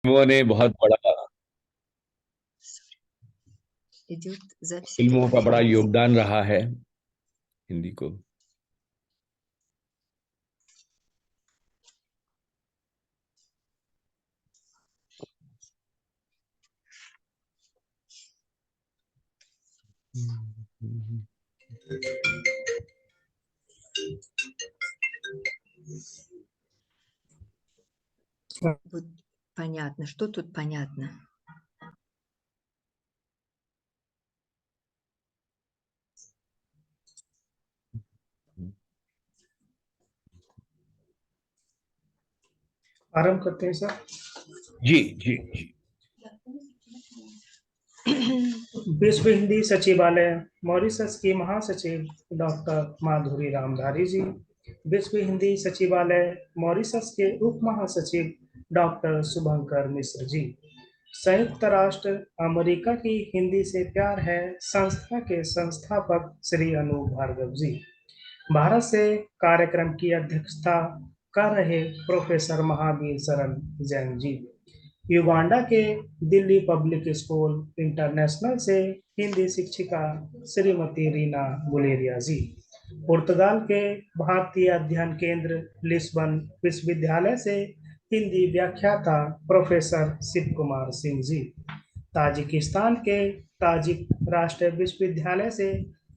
उन्होंने बहुत बड़ा Идет запись फिल्मों का बड़ा фотографии. योगदान रहा है हिंदी को। Вот понятно. Что тут понятно? आरंभ करते हैं सर। जी जी जी। विश्व हिंदी सचिवालय मॉरिशस की महासचिव डॉक्टर माधुरी रामधारी जी, विश्व हिंदी सचिवालय मॉरिशस के उप महासचिव डॉक्टर शुभंकर मिश्र जी, संयुक्त राष्ट्र अमेरिका की हिंदी से प्यार है संस्था के संस्थापक श्री अनूप भार्गव जी, भारत से कार्यक्रम की अध्यक्षता कर रहे प्रोफेसर महावीर शरण जैन जी, युगांडा के दिल्ली पब्लिक स्कूल इंटरनेशनल से हिंदी शिक्षिका श्रीमती रीना गुलेरिया जी, पुर्तगाल के भारतीय अध्ययन केंद्र लिस्बन विश्वविद्यालय से हिंदी व्याख्याता प्रोफेसर शिव कुमार सिंह जी, ताजिकिस्तान के ताजिक राष्ट्रीय विश्वविद्यालय से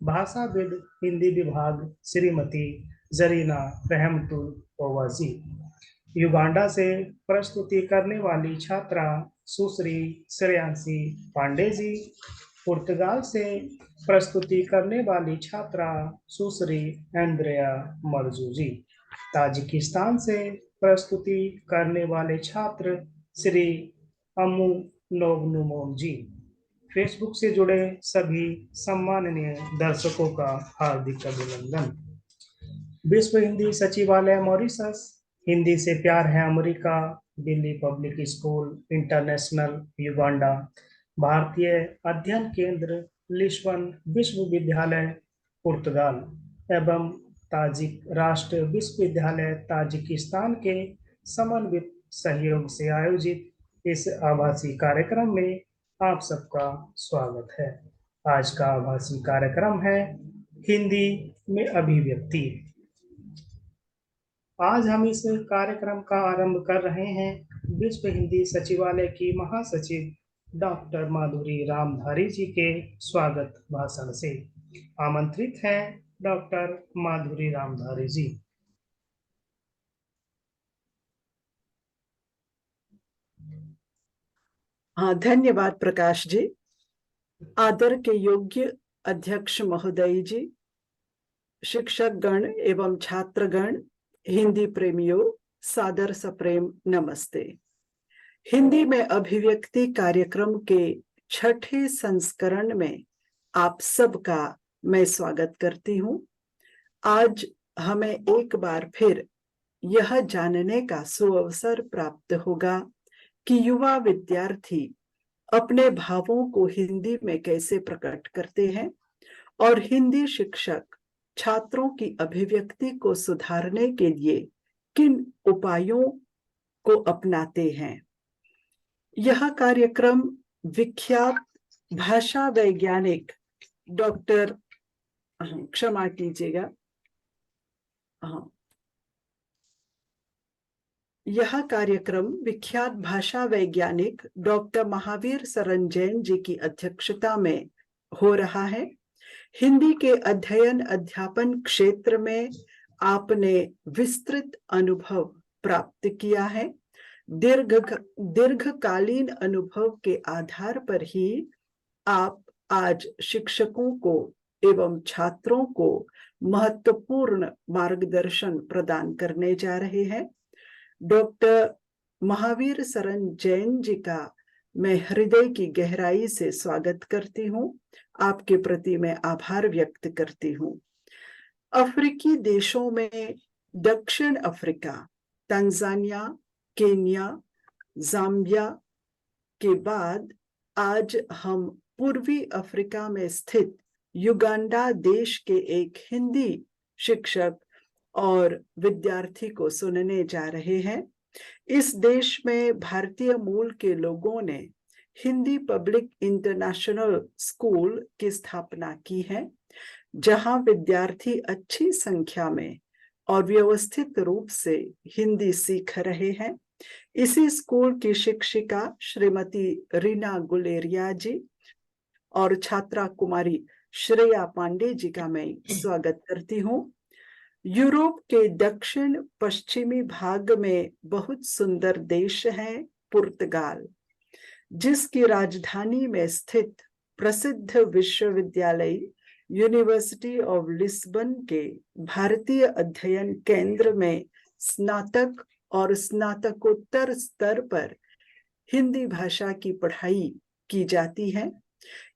भाषाविद हिंदी विभाग श्रीमती जरीना रहमतुल्लाह जी, युगांडा से प्रस्तुति करने वाली छात्रा सुश्री श्रेयांशी पांडे जी, पुर्तगाल से प्रस्तुति करने वाली छात्रा सुश्री एंड्रिया मर्जू जी, ताजिकिस्तान से प्रस्तुति करने वाले छात्र श्री अमू नोगनुमोन जी, फेसबुक से जुड़े सभी सम्माननीय दर्शकों का हार्दिक अभिनंदन। विश्व हिंदी सचिवालय मॉरिशस, हिंदी से प्यार है America, Delhi public school international Uganda, भारतीय अध्ययन केंद्र लिस्बन विश्वविद्यालय पुर्तगाल एवं ताजिक राष्ट्रीय विश्वविद्यालय ताजिकिस्तान के समन्वित सहयोग से आयोजित इस आभासी कार्यक्रम में आप सबका स्वागत है। आज का आभासी कार्यक्रम है हिंदी में अभिव्यक्ति। आज हम इस कार्यक्रम का आरंभ कर रहे हैं विश्व हिंदी सचिवालय की महासचिव डॉक्टर माधुरी रामधारी जी के स्वागत भाषण से। आमंत्रित हैं डॉक्टर माधुरी रामधारी जी। हाँ, धन्यवाद प्रकाश जी। आदर के योग्य अध्यक्ष महोदय जी, शिक्षक गण एवं छात्रगण, हिंदी प्रेमियों, सादर सप्रेम नमस्ते। हिंदी में अभिव्यक्ति कार्यक्रम के छठे संस्करण में आप सबका मैं स्वागत करती हूँ। आज हमें एक बार फिर यह जानने का सुअवसर प्राप्त होगा कि युवा विद्यार्थी अपने भावों को हिंदी में कैसे प्रकट करते हैं और हिंदी शिक्षक छात्रों की अभिव्यक्ति को सुधारने के लिए किन उपायों को अपनाते हैं। यह कार्यक्रम विख्यात भाषा वैज्ञानिक डॉक्टर क्षमा कीजिएगा यह कार्यक्रम विख्यात भाषा वैज्ञानिक डॉक्टर महावीर शरण जैन जी की अध्यक्षता में हो रहा है। हिंदी के अध्ययन अध्यापन क्षेत्र में आपने विस्तृत अनुभव प्राप्त किया है। दीर्घकालीन अनुभव के आधार पर ही आप आज शिक्षकों को एवं छात्रों को महत्वपूर्ण मार्गदर्शन प्रदान करने जा रहे हैं। डॉक्टर महावीर शरण जैन जी का मैं हृदय की गहराई से स्वागत करती हूँ। आपके प्रति मैं आभार व्यक्त करती हूँ। अफ्रीकी देशों में दक्षिण अफ्रीका, तंजानिया, केन्या, जाम्बिया के बाद आज हम पूर्वी अफ्रीका में स्थित युगांडा देश के एक हिंदी शिक्षक और विद्यार्थी को सुनने जा रहे हैं। इस देश में भारतीय मूल के लोगों ने हिंदी पब्लिक इंटरनेशनल स्कूल की स्थापना की है, जहां विद्यार्थी अच्छी संख्या में और व्यवस्थित रूप से हिंदी सीख रहे हैं। इसी स्कूल की शिक्षिका श्रीमती रीना गुलेरिया जी और छात्रा कुमारी श्रेया पांडे जी का मैं स्वागत करती हूँ। यूरोप के दक्षिण पश्चिमी भाग में बहुत सुंदर देश है पुर्तगाल, जिसकी राजधानी में स्थित प्रसिद्ध विश्वविद्यालय यूनिवर्सिटी ऑफ लिस्बन के भारतीय अध्ययन केंद्र में स्नातक और स्नातकोत्तर स्तर पर हिंदी भाषा की पढ़ाई की जाती है।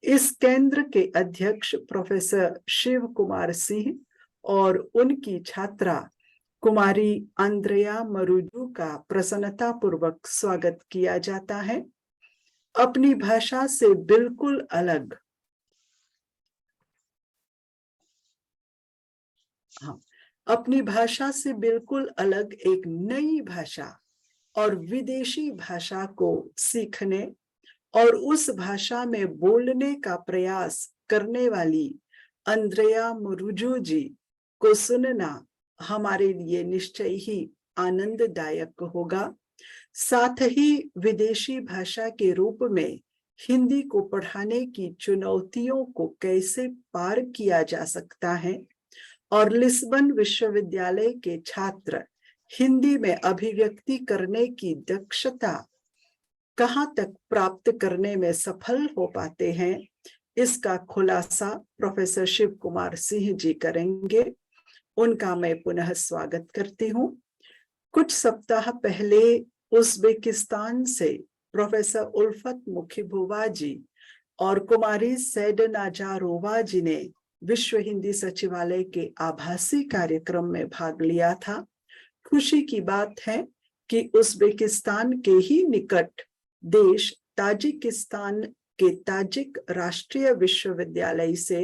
इस केंद्र के अध्यक्ष प्रोफेसर शिव कुमार सिंह और उनकी छात्रा कुमारी आंद्रेया मरुजू का प्रसन्नतापूर्वक स्वागत किया जाता है। अपनी भाषा से बिल्कुल अलग अपनी भाषा से बिल्कुल अलग एक नई भाषा और विदेशी भाषा को सीखने और उस भाषा में बोलने का प्रयास करने वाली आंद्रेया मरुजू जी को सुनना हमारे लिए निश्चय ही आनंददायक होगा। साथ ही विदेशी भाषा के रूप में हिंदी को पढ़ाने की चुनौतियों को कैसे पार किया जा सकता है और लिस्बन विश्वविद्यालय के छात्र हिंदी में अभिव्यक्ति करने की दक्षता कहाँ तक प्राप्त करने में सफल हो पाते हैं, इसका खुलासा प्रोफेसर शिव कुमार सिंह जी करेंगे। उनका मैं पुनः स्वागत करती हूँ। कुछ सप्ताह पहले उज़्बेकिस्तान से प्रोफेसर उल्फत मुखीबुवा जी और कुमारी सैडनाजारोवा जी ने विश्व हिंदी सचिवालय के आभासी कार्यक्रम में भाग लिया था। खुशी की बात है कि उज़्बेकिस्तान के ही निकट देश ताजिकिस्तान के ताजिक राष्ट्रीय विश्वविद्यालय से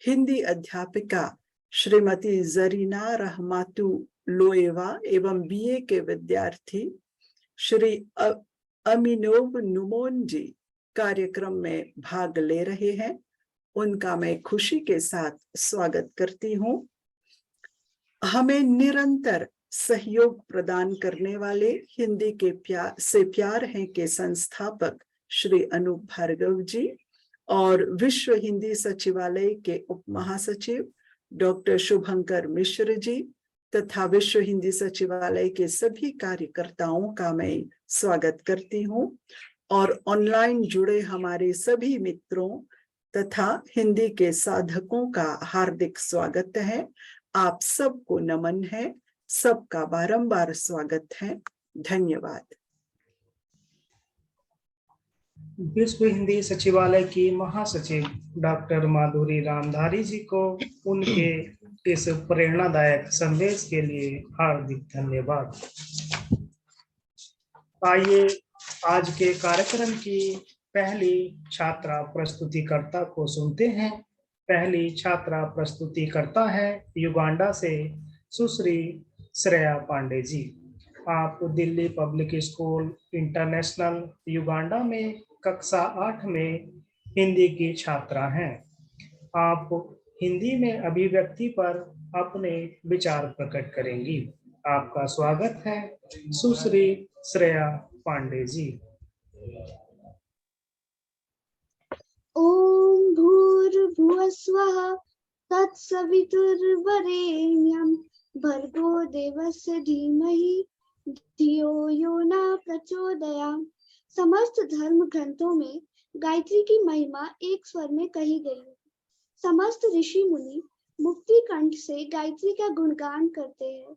हिंदी अध्यापिका श्रीमती जरीना रहमातू लोएवा एवं बीए के विद्यार्थी श्री अमीनोव नुमोन जी कार्यक्रम में भाग ले रहे हैं। उनका मैं खुशी के साथ स्वागत करती हूँ। हमें निरंतर सहयोग प्रदान करने वाले हिंदी के प्यार हैं के संस्थापक श्री अनूप भार्गव जी और विश्व हिंदी सचिवालय के उप महासचिव डॉक्टर शुभंकर मिश्र जी तथा विश्व हिंदी सचिवालय के सभी कार्यकर्ताओं का मैं स्वागत करती हूँ और ऑनलाइन जुड़े हमारे सभी मित्रों तथा हिंदी के साधकों का हार्दिक स्वागत है। आप सबको नमन है, सबका बारंबार स्वागत है। धन्यवाद। विश्व हिंदी सचिवालय की महासचिव डॉक्टर माधुरी रामधारी जी को उनके इस प्रेरणादायक संदेश के लिए हार्दिक धन्यवाद। आइए आज के कार्यक्रम की पहली छात्रा प्रस्तुतिकर्ता को सुनते हैं। पहली छात्रा प्रस्तुतिकर्ता है युगांडा से सुश्री श्रेया पांडे जी। आप Delhi public school international Uganda में कक्षा 8 में हिंदी की छात्रा हैं। आप हिंदी में अभिव्यक्ति पर अपने विचार प्रकट करेंगी। आपका स्वागत है सुश्री श्रेया पांडे जी। ओम भूर्भुवस्वः तत्सवितुर्वरेण्यं भर्गो देवस्य धीमहि धियो यो न प्रचोदयात्। समस्त धर्म ग्रंथों में गायत्री की महिमा एक स्वर में कही गई है। समस्त ऋषि मुनि मुक्ति कंठ से गायत्री का गुणगान करते हैं।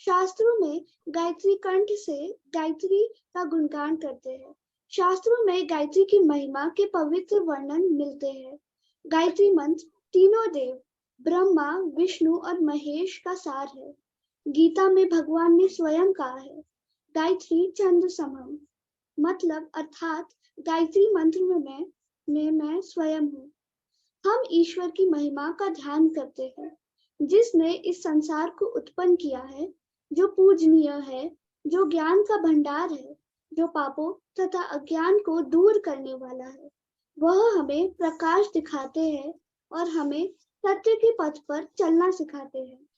शास्त्रों में गायत्री कंठ से गायत्री का गुणगान करते हैं। शास्त्रों में गायत्री की महिमा के पवित्र वर्णन मिलते हैं। गायत्री मंत्र तीनों देव ब्रह्मा, विष्णु और महेश का सार है। गीता में भगवान ने स्वयं कहा है, गायत्री चंद्र समम, मतलब अर्थात गायत्री मंत्र में मैं स्वयं हूँ। हम ईश्वर की महिमा का ध्यान करते हैं, जिसने इस संसार को उत्पन्न किया है, जो पूजनीय है, जो ज्ञान का भंडार है, जो पापों तथा अज्ञान को दूर करने वाला है। वह हमें प्रकाश दिखाते हैं और हमें सत्य के पथ पर चलना सिखाते हैं।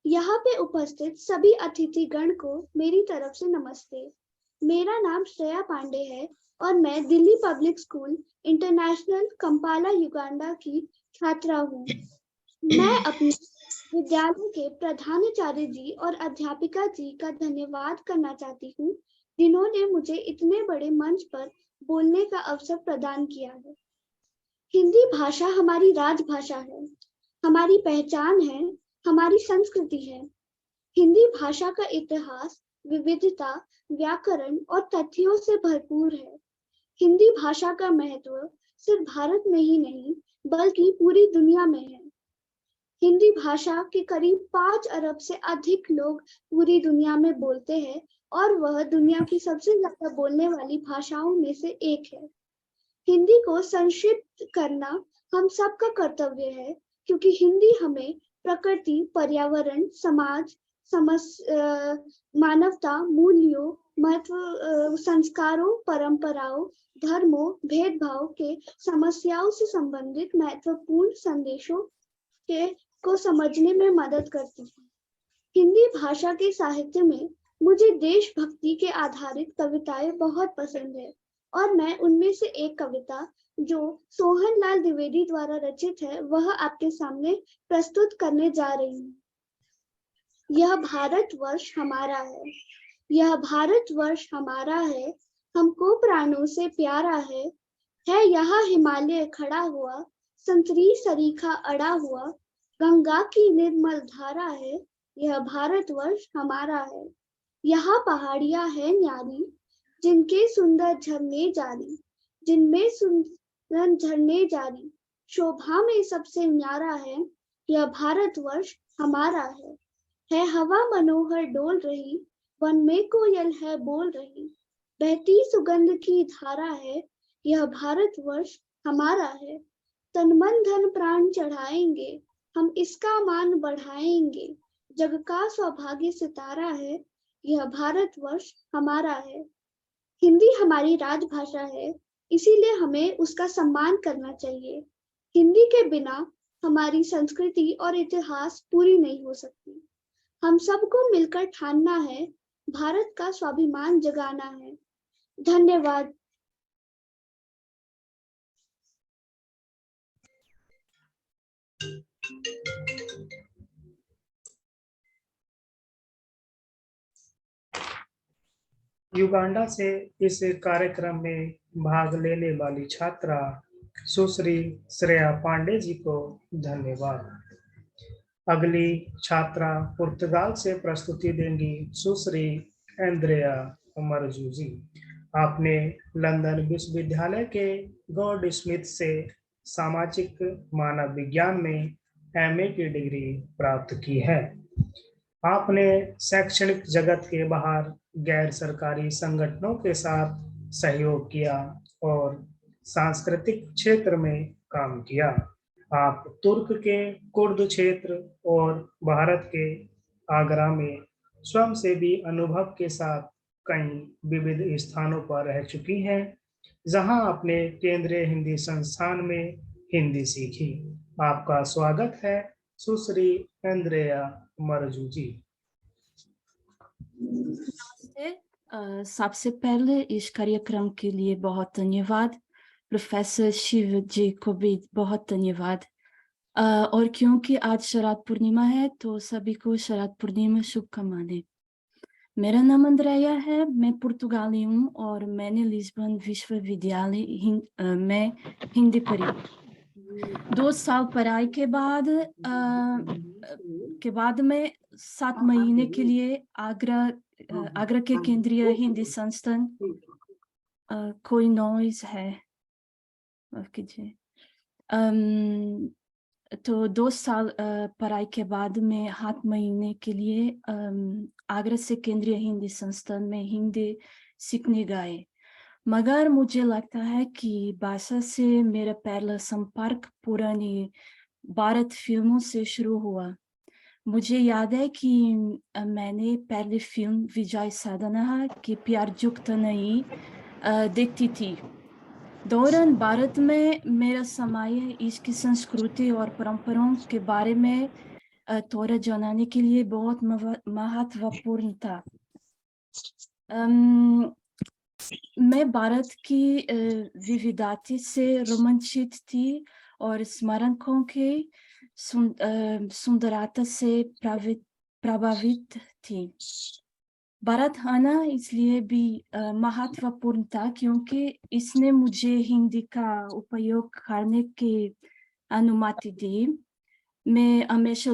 यहाँ पे उपस्थित सभी अतिथिगण को मेरी तरफ से नमस्ते। मेरा नाम श्रेया पांडे है और मैं Delhi public school international Kampala Uganda की छात्रा हूँ। मैं अपने विद्यालय के प्रधानाचार्य जी और अध्यापिका जी का धन्यवाद करना चाहती हूँ, जिन्होंने मुझे इतने बड़े मंच पर बोलने का अवसर प्रदान किया है। हिंदी भाषा हमारी राजभाषा है, हमारी पहचान है, हमारी संस्कृति है। हिंदी भाषा का इतिहास विविधता, व्याकरण और तथ्यों से भरपूर है। हिंदी भाषा का महत्व सिर्फ भारत में ही नहीं, बल्कि पूरी दुनिया में है। हिंदी भाषा के करीब 5 अरब से अधिक लोग पूरी दुनिया में बोलते हैं और वह दुनिया की सबसे ज्यादा बोलने वाली भाषाओं में से एक है। हिंदी को संक्षिप्त करना हम सबका कर्तव्य है, क्योंकि हिंदी हमें प्रकृति, पर्यावरण, समाज, मानवता, मूल्यों, महत्व, संस्कारों, परंपराओं, धर्मों, भेदभाव के समस्याओं से संबंधित महत्वपूर्ण संदेशों को समझने में मदद करती है। हिंदी भाषा के साहित्य में मुझे देशभक्ति के आधारित कविताएं बहुत पसंद है और मैं उनमें से एक कविता जो सोहन लाल द्विवेदी द्वारा रचित है वह आपके सामने प्रस्तुत करने जा रही हूँ। यह भारतवर्ष हमारा है, यह भारतवर्ष हमारा है, हमको प्राणों से प्यारा है यहाँ हिमालय खड़ा हुआ, संतरी सरीखा अड़ा हुआ, गंगा की निर्मल धारा है, यह भारतवर्ष हमारा है। यहाँ पहाड़ियां हैं न्यारी, जिनके सुंदर झरने जारी, जिनमें सुंदर झरने जारी, शोभा में सबसे न्यारा है, यह भारतवर्ष हमारा है हवा मनोहर डोल रही, वन में कोयल है बोल रही, बहती सुगंध की धारा है, यह भारतवर्ष हमारा है। तन मन धन प्राण चढ़ाएंगे, हम इसका मान बढ़ाएंगे, जग का सौभाग्य सितारा है, यह भारतवर्ष हमारा है। हिंदी हमारी राजभाषा है, इसीलिए हमें उसका सम्मान करना चाहिए। हिंदी के बिना हमारी संस्कृति और इतिहास पूरी नहीं हो सकती। हम सबको मिलकर ठानना है, भारत का स्वाभिमान जगाना है। धन्यवाद। युगांडा से इस कार्यक्रम में भाग लेने वाली छात्रा सुश्री श्रेया पांडे जी को धन्यवाद। अगली छात्रा पुर्तगाल से प्रस्तुति देंगी सुश्री एंड्रेया मरजू जी। आपने लंदन विश्वविद्यालय के गॉड स्मिथ से सामाजिक मानव विज्ञान में एमए की डिग्री प्राप्त की है। आपने शैक्षणिक जगत के बाहर गैर सरकारी संगठनों के साथ सहयोग किया और सांस्कृतिक क्षेत्र में काम किया। आप तुर्क के कुर्द क्षेत्र और भारत के आगरा में स्वयंसेवी अनुभव के साथ कई विविध स्थानों पर रह चुकी हैं, जहां आपने केंद्रीय हिंदी संस्थान में हिंदी सीखी। आपका स्वागत है सुश्री एंड्रेया मरजू जी। सबसे पहले इस कार्यक्रम के लिए बहुत धन्यवाद। प्रोफेसर शिव जी को भी बहुत धन्यवाद। और क्योंकि आज शरद पूर्णिमा है तो सभी को शरद पूर्णिमा शुभकामनाएं। मेरा नाम अंद्रेया है, मैं पुर्तगाली हूँ और मैंने लिस्बन विश्वविद्यालय में हिंदी पढ़ी। 2 साल पढ़ाई के बाद मैं 7 महीने के लिए आगरा के केंद्रीय हिंदी संस्थान कोई नॉइज है, माफ कीजिए। तो 2 साल पढ़ाई के बाद मैं 7 महीने के लिए आगरा से केंद्रीय हिंदी संस्थान में हिंदी सीखने गए। मगर मुझे लगता है कि भाषा से मेरा पहला संपर्क पुरानी भारत फिल्मों से शुरू हुआ। मुझे याद है कि मैंने पहले फिल्म विजय साधना की प्यार जुक्त नहीं देखती थी। दौरान भारत में मेरा समय इसकी संस्कृति और परंपराओं के बारे में थोड़ा जानने के लिए बहुत महत्वपूर्ण था। मैं भारत की विविधता से रोमांचित थी और स्मारकों के सुंदरता से प्रभावित थी। भारत आना इसलिए भी महत्वपूर्ण था क्योंकि इसने मुझे हिंदी का उपयोग करने की अनुमति दी। मैं हमेशा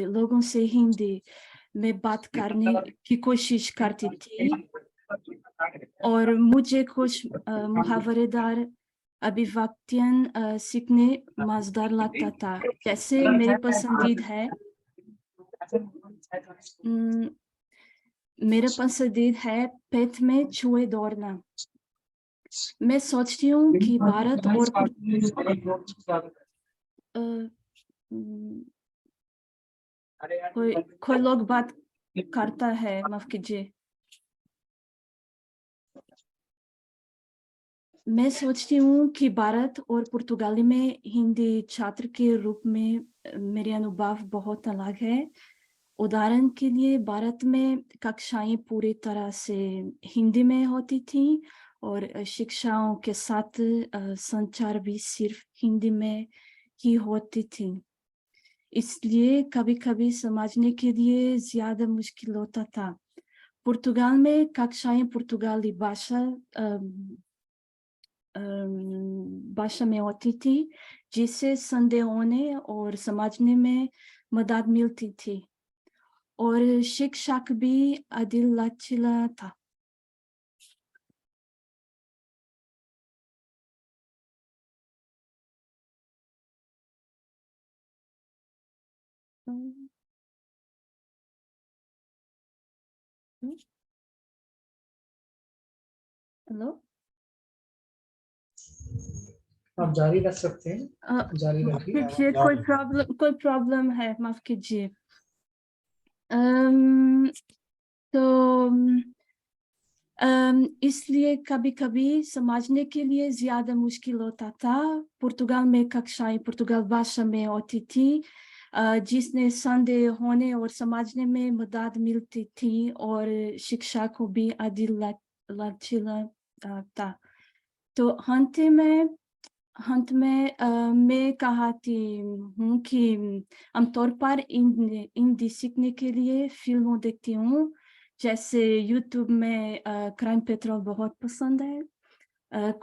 लोगों से हिंदी में बात करने की कोशिश करती थी और मुझे कुछ मुहावरेदार अभिव्यक्तियां सीखने मजेदार लगता था। जैसे मेरी पसंदीदा है पेट में चूहे दौड़ना। मैं सोचती हूँ कि भारत और कोई लोग बात करता है, माफ कीजिए। मैं सोचती हूँ कि भारत और पुर्तगाली में हिंदी छात्र के रूप में मेरे अनुभव बहुत अलग है। उदाहरण के लिए भारत में कक्षाएं पूरी तरह से हिंदी में होती थी और शिक्षाओं के साथ संचार भी सिर्फ हिंदी में ही होती थी। इसलिए कभी-कभी समझने के लिए ज्यादा मुश्किल होता था। पुर्तगाल में कक्षाएं पुर्तगाली भाषा में होती थी, जिससे संदेह होने और समझने में मदद मिलती थी और शिक्षक भी अदिल लचीला था। हेलो, आप जारी रख सकते हैं, जारी रखिए। कीजिए। कोई प्रॉब्लम है, माफ कीजिए। तो इसलिए कभी-कभी समझने के लिए ज्यादा मुश्किल होता था। पुर्तगाल में कक्षाएं पुर्तगाल भाषा में होती थी, जिसने संदेह होने और समझने में मदद मिलती थी और शिक्षा को भी अदिल लचीला था। तो अंत में मैं कहती हूँ कि आमतौर पर हिंदी सीखने के लिए फिल्मों देखती हूँ। जैसे यूट्यूब में क्राइम पेट्रोल बहुत पसंद है,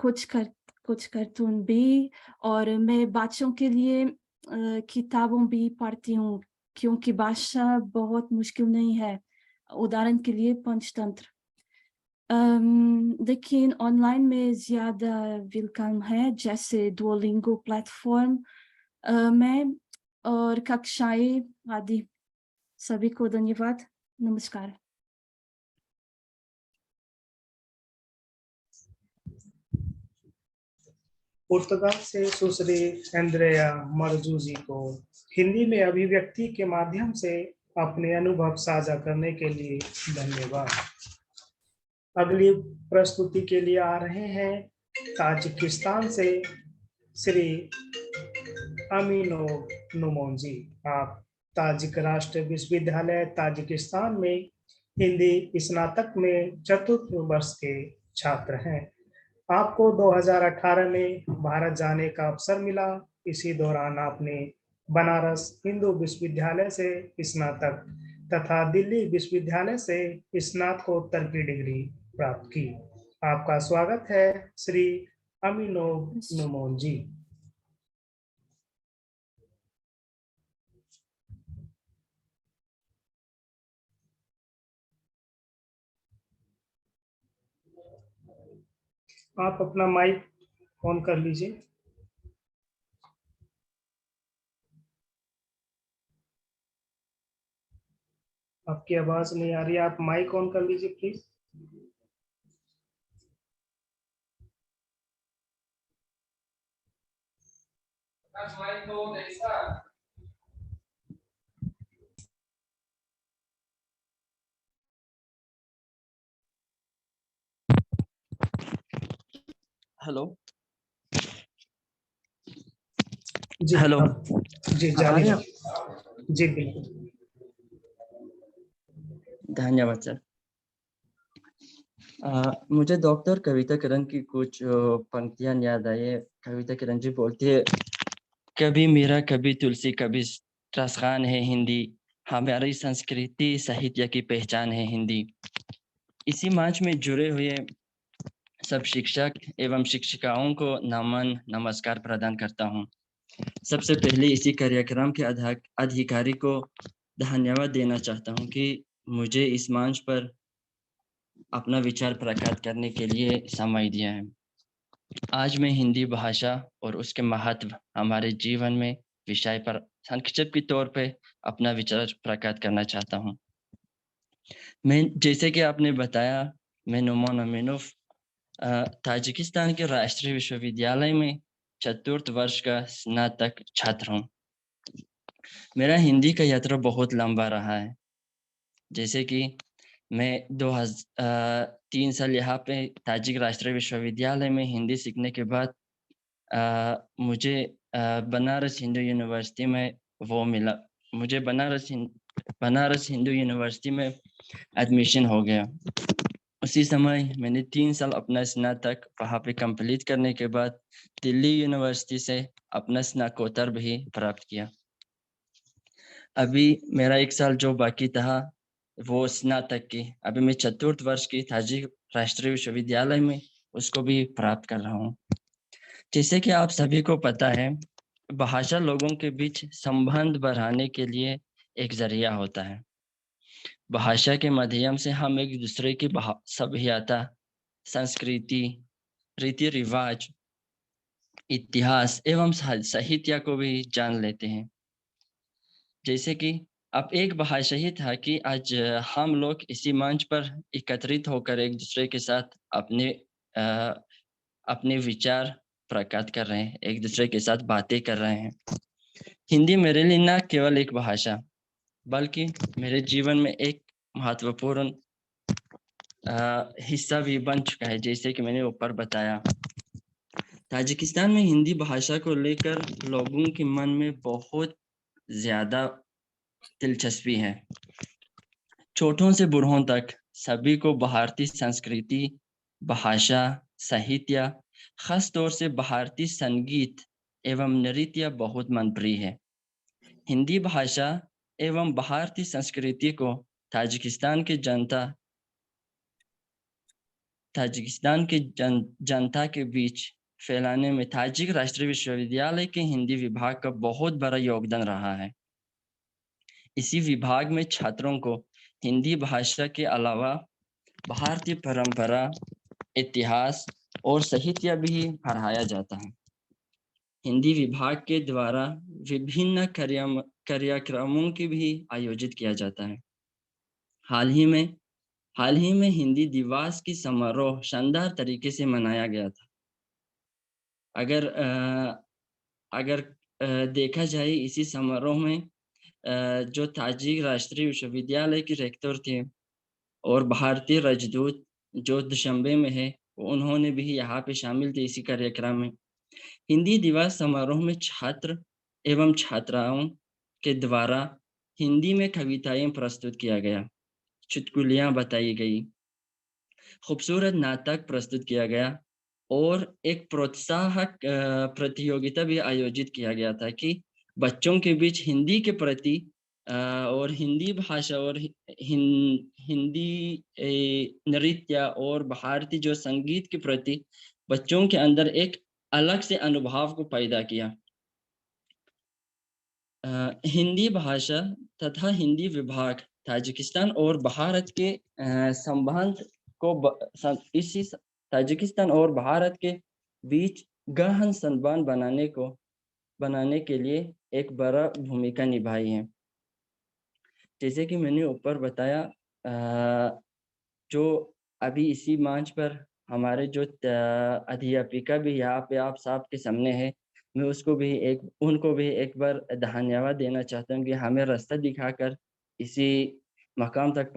कुछ कार्टून भी, और मैं बच्चों के लिए किताबों भी पढ़ती हूँ क्योंकि भाषा बहुत मुश्किल नहीं है। उदाहरण के लिए पंचतंत्र। लेकिन ऑनलाइन में ज्यादा विकल्प है, जैसे डुओलिंगो प्लेटफॉर्म में और कक्षाएं आदि। सभी को धन्यवाद, नमस्कार। पुर्तगाल से सुश्री एंड्रेया मरजूजी को हिंदी में अभिव्यक्ति के माध्यम से अपने अनुभव साझा करने के लिए धन्यवाद। अगली प्रस्तुति के लिए आ रहे हैं ताजिकिस्तान से श्री अमीनो नुमोन जी। आप ताजिक राष्ट्र विश्वविद्यालय ताजिकिस्तान में हिंदी स्नातक में चतुर्थ वर्ष के छात्र हैं। आपको 2018 में भारत जाने का अवसर मिला। इसी दौरान आपने बनारस हिंदू विश्वविद्यालय से स्नातक तथा दिल्ली विश्वविद्यालय से स्नातकोत्तर की डिग्री प्राप्त की। आपका स्वागत है श्री अमीनो नुमोन जी। आप अपना माइक ऑन कर लीजिए। आपकी आवाज नहीं आ रही, आप माइक ऑन कर लीजिए प्लीज। हेलो जी हेलो जी आ जारी रहे है। हैं? जी बिल्कुल। धन्यवाद सर। मुझे डॉक्टर कविता किरण की कुछ पंक्तियां याद आई है। कविता किरण जी बोलती है, कभी मीरा कभी तुलसी कभी रसखान है हिंदी, हमारी संस्कृति साहित्य की पहचान है हिंदी। इसी मंच में जुड़े हुए सब शिक्षक एवं शिक्षिकाओं को नमन नमस्कार प्रदान करता हूँ। सबसे पहले इसी कार्यक्रम के अधिकारी को धन्यवाद देना चाहता हूँ कि मुझे इस मंच पर अपना विचार प्रकट करने के लिए समय दिया है। आज मैं हिंदी भाषा और उसके महत्व हमारे जीवन में विषय पर संक्षिप्त के तौर पे अपना विचार प्रकट करना चाहता हूँ। मैं जैसे कि आपने बताया, मैं नुमान अमीनोव ताजिकिस्तान के राष्ट्रीय विश्वविद्यालय में चतुर्थ वर्ष का स्नातक छात्र हूँ। मेरा हिंदी का यात्रा बहुत लंबा रहा है। जैसे कि मैं 3 साल यहाँ पे ताजिक राष्ट्रीय विश्वविद्यालय में हिंदी सीखने के बाद मुझे बनारस हिंदू यूनिवर्सिटी में वो मिला। मुझे बनारस हिंदू यूनिवर्सिटी में एडमिशन हो गया। उसी समय मैंने 3 साल अपना स्नातक वहाँ पे कंप्लीट करने के बाद दिल्ली यूनिवर्सिटी से अपना स्नातकोत्तर भी प्राप्त किया। अभी मेरा 1 साल जो बाकी था वो स्नातक की, अभी मैं चतुर्थ वर्ष की ताजिक राष्ट्रीय विश्वविद्यालय में उसको भी प्राप्त कर रहा हूँ। जैसे कि आप सभी को पता है, भाषा लोगों के बीच संबंध बढ़ाने के लिए एक जरिया होता है। भाषा के माध्यम से हम एक दूसरे की सभ्यता, संस्कृति, रीति रिवाज, इतिहास एवं साहित्य को भी जान लेते हैं। जैसे कि अब एक भाषा ही था कि आज हम लोग इसी मंच पर एकत्रित होकर एक दूसरे के साथ अपने विचार प्रकट कर रहे हैं, एक दूसरे के साथ बातें कर रहे हैं। हिंदी मेरे लिए न केवल एक भाषा बल्कि मेरे जीवन में एक महत्वपूर्ण हिस्सा भी बन चुका है। जैसे कि मैंने ऊपर बताया, ताजिकिस्तान में हिंदी भाषा को लेकर लोगों के मन में बहुत ज्यादा दिलचस्पी है। छोटों से बूढ़ों तक सभी को भारतीय संस्कृति, भाषा, साहित्य, खास तौर से भारतीय संगीत एवं नृत्य बहुत मनप्रिय है। हिंदी भाषा एवं भारतीय संस्कृति को ताजिकिस्तान के जनता के बीच फैलाने में ताजिक राष्ट्रीय विश्वविद्यालय के हिंदी विभाग का बहुत बड़ा योगदान रहा है। इसी विभाग में छात्रों को हिंदी भाषा के अलावा भारतीय परंपरा, इतिहास और साहित्य भी पढ़ाया जाता है। हिंदी विभाग के द्वारा विभिन्न कार्यक्रमों की भी आयोजित किया जाता है। हाल ही में हिंदी दिवस की समारोह शानदार तरीके से मनाया गया था। अगर देखा जाए, इसी समारोह में जो ताजिक राष्ट्रीय विश्वविद्यालय के रेक्टर थे और भारतीय राजदूत जो दुशंबे में है, उन्होंने भी यहाँ पे शामिल थे इसी कार्यक्रम में। हिंदी दिवस समारोह में छात्र एवं छात्राओं के द्वारा हिंदी में कविताएं प्रस्तुत किया गया, चुटकुलियां बताई गई, खूबसूरत नाटक प्रस्तुत किया गया और एक प्रोत्साहक प्रतियोगिता भी आयोजित किया गया था कि बच्चों के बीच हिंदी के प्रति और हिंदी भाषा और हिंदी नृत्य और भारतीय जो संगीत के प्रति बच्चों के अंदर एक अलग से अनुभव को पैदा किया। हिंदी भाषा तथा हिंदी विभाग ताजिकिस्तान और भारत के संबंध को इसी ताजिकिस्तान और भारत के बीच गहन संबंध बनाने के लिए एक बड़ा भूमिका निभाई है। जैसे कि मैंने ऊपर बताया, जो अभी इसी मंच पर हमारे जो अध्यापिका भी यहाँ पे आप सबके सामने है, मैं उनको भी एक बार धन्यवाद देना चाहता हूँ कि हमें रास्ता दिखाकर इसी मकाम तक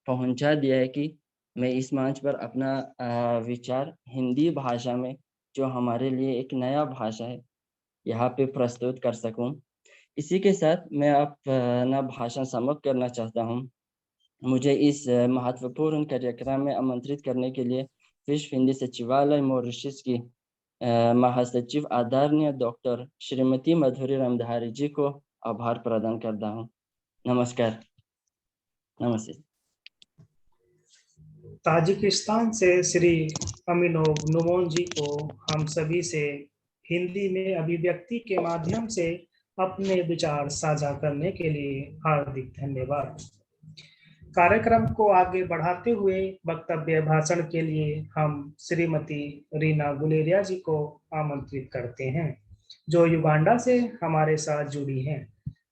पहुंचा दिया है कि मैं इस मंच पर अपना विचार हिंदी भाषा में, जो हमारे लिए एक नया भाषा है, यहाँ पे प्रस्तुत कर सकूं। इसी के साथ मैं अपना भाषण समाप्त करना चाहता हूँ। मुझे इस महत्वपूर्ण कार्यक्रम में आमंत्रित करने के लिए विश्व हिंदी सचिवालय मॉरिशस की महासचिव आदरणीय डॉक्टर श्रीमती माधुरी रामधारी जी को आभार प्रदान करता हूँ। नमस्कार। नमस्ते। ताजिकिस्तान से श्री अमीनोग नुमोन जी को हम सभी से हिंदी में अभिव्यक्ति के माध्यम से अपने विचार साझा करने के लिए हार्दिक धन्यवाद। कार्यक्रम को आगे बढ़ाते हुए वक्तव्य भाषण के लिए हम श्रीमती रीना गुलेरिया जी को आमंत्रित करते हैं, जो युगांडा से हमारे साथ जुड़ी हैं।